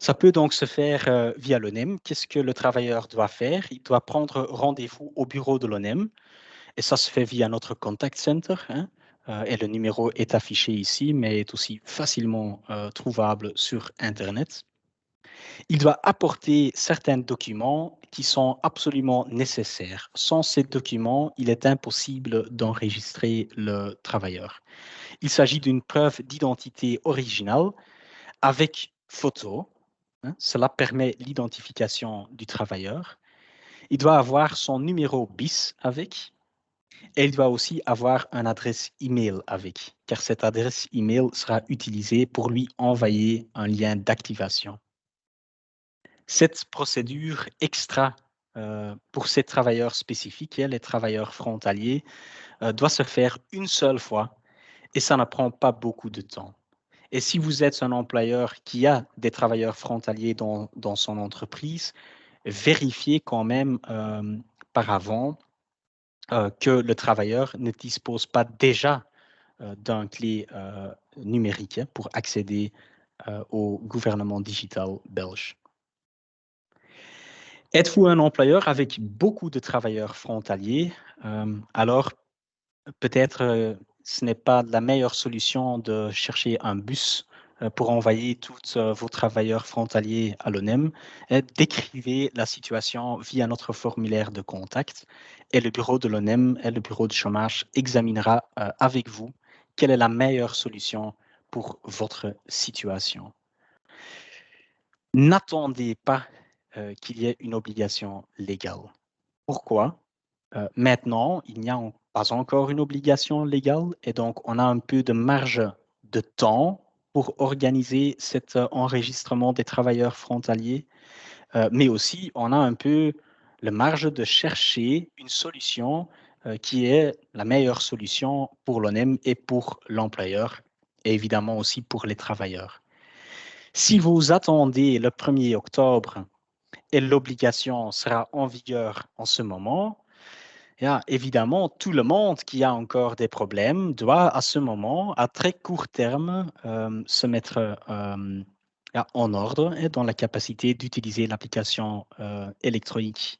Ça peut donc se faire via l'ONEM. Qu'est-ce que le travailleur doit faire? Il doit prendre rendez-vous au bureau de l'ONEM et ça se fait via notre contact center, hein. Et le numéro est affiché ici, mais est aussi facilement trouvable sur Internet. Il doit apporter certains documents qui sont absolument nécessaires. Sans ces documents, il est impossible d'enregistrer le travailleur. Il s'agit d'une preuve d'identité originale avec photo, hein. Cela permet l'identification du travailleur. Il doit avoir son numéro BIS avec et il doit aussi avoir une adresse email avec, car cette adresse email sera utilisée pour lui envoyer un lien d'activation. Cette procédure extra pour ces travailleurs spécifiques, les travailleurs frontaliers, doit se faire une seule fois et ça ne prend pas beaucoup de temps. Et si vous êtes un employeur qui a des travailleurs frontaliers dans son entreprise, vérifiez quand même par avant que le travailleur ne dispose pas déjà d'un clé numérique, hein, pour accéder au gouvernement digital belge. Êtes-vous un employeur avec beaucoup de travailleurs frontaliers? Alors, peut-être ce n'est pas la meilleure solution de chercher un bus pour envoyer tous vos travailleurs frontaliers à l'ONEM. Décrivez la situation via notre formulaire de contact et le bureau de l'ONEM et le bureau de chômage examinera avec vous quelle est la meilleure solution pour votre situation. N'attendez pas qu'il y ait une obligation légale. Pourquoi? Maintenant, il n'y a pas encore une obligation légale et donc on a un peu de marge de temps pour organiser cet enregistrement des travailleurs frontaliers, mais aussi on a un peu le marge de chercher une solution qui est la meilleure solution pour l'ONEM et pour l'employeur et évidemment aussi pour les travailleurs. Si vous attendez le 1er octobre et l'obligation sera en vigueur en ce moment, évidemment, tout le monde qui a encore des problèmes doit à ce moment, à très court terme, se mettre en ordre et dans la capacité d'utiliser l'application électronique,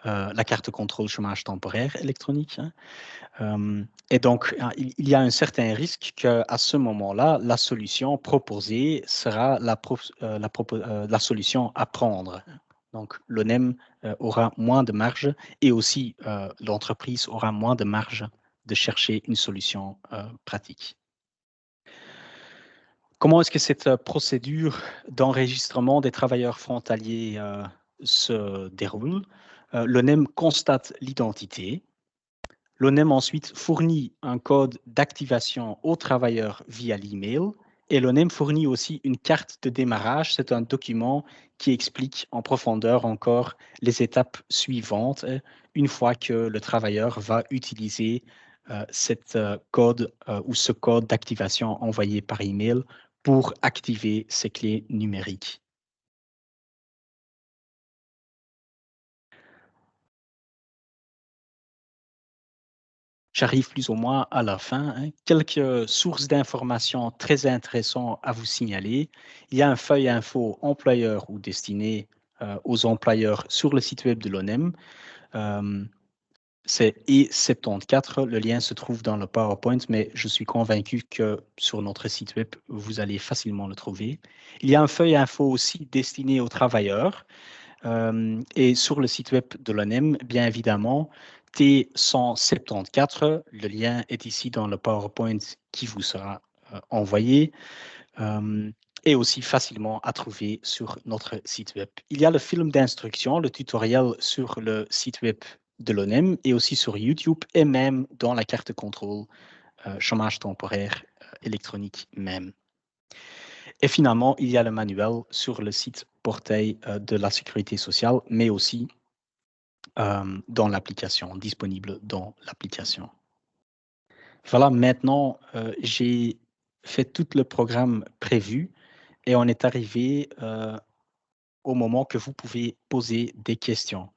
la carte contrôle chômage temporaire électronique, hein. Et donc, il y a un certain risque qu'à ce moment-là, la solution proposée sera la solution à prendre. Donc, l'ONEM aura moins de marge et aussi l'entreprise aura moins de marge de chercher une solution pratique. Comment est-ce que cette procédure d'enregistrement des travailleurs frontaliers se déroule? L'ONEM constate l'identité. L'ONEM ensuite fournit un code d'activation aux travailleurs via l'email et l'ONEM fournit aussi une carte de démarrage. C'est un document qui explique en profondeur encore les étapes suivantes une fois que le travailleur va utiliser cette code ou ce code d'activation envoyé par email pour activer ses clés numériques. J'arrive plus ou moins à la fin, hein. Quelques sources d'informations très intéressantes à vous signaler. Il y a un feuille info employeur ou destiné aux employeurs sur le site web de l'ONEM. C'est E74. Le lien se trouve dans le PowerPoint, mais je suis convaincu que sur notre site web, vous allez facilement le trouver. Il y a un feuille info aussi destiné aux travailleurs. Et sur le site web de l'ONEM, bien évidemment, T174, le lien est ici dans le PowerPoint qui vous sera envoyé, et aussi facilement à trouver sur notre site web. Il y a le film d'instruction, le tutoriel sur le site web de l'ONEM et aussi sur YouTube et même dans la carte contrôle chômage temporaire électronique même. Et finalement, il y a le manuel sur le site portail de la sécurité sociale, mais aussi dans l'application, disponible dans l'application. Voilà, maintenant, j'ai fait tout le programme prévu et on est arrivé au moment que vous pouvez poser des questions.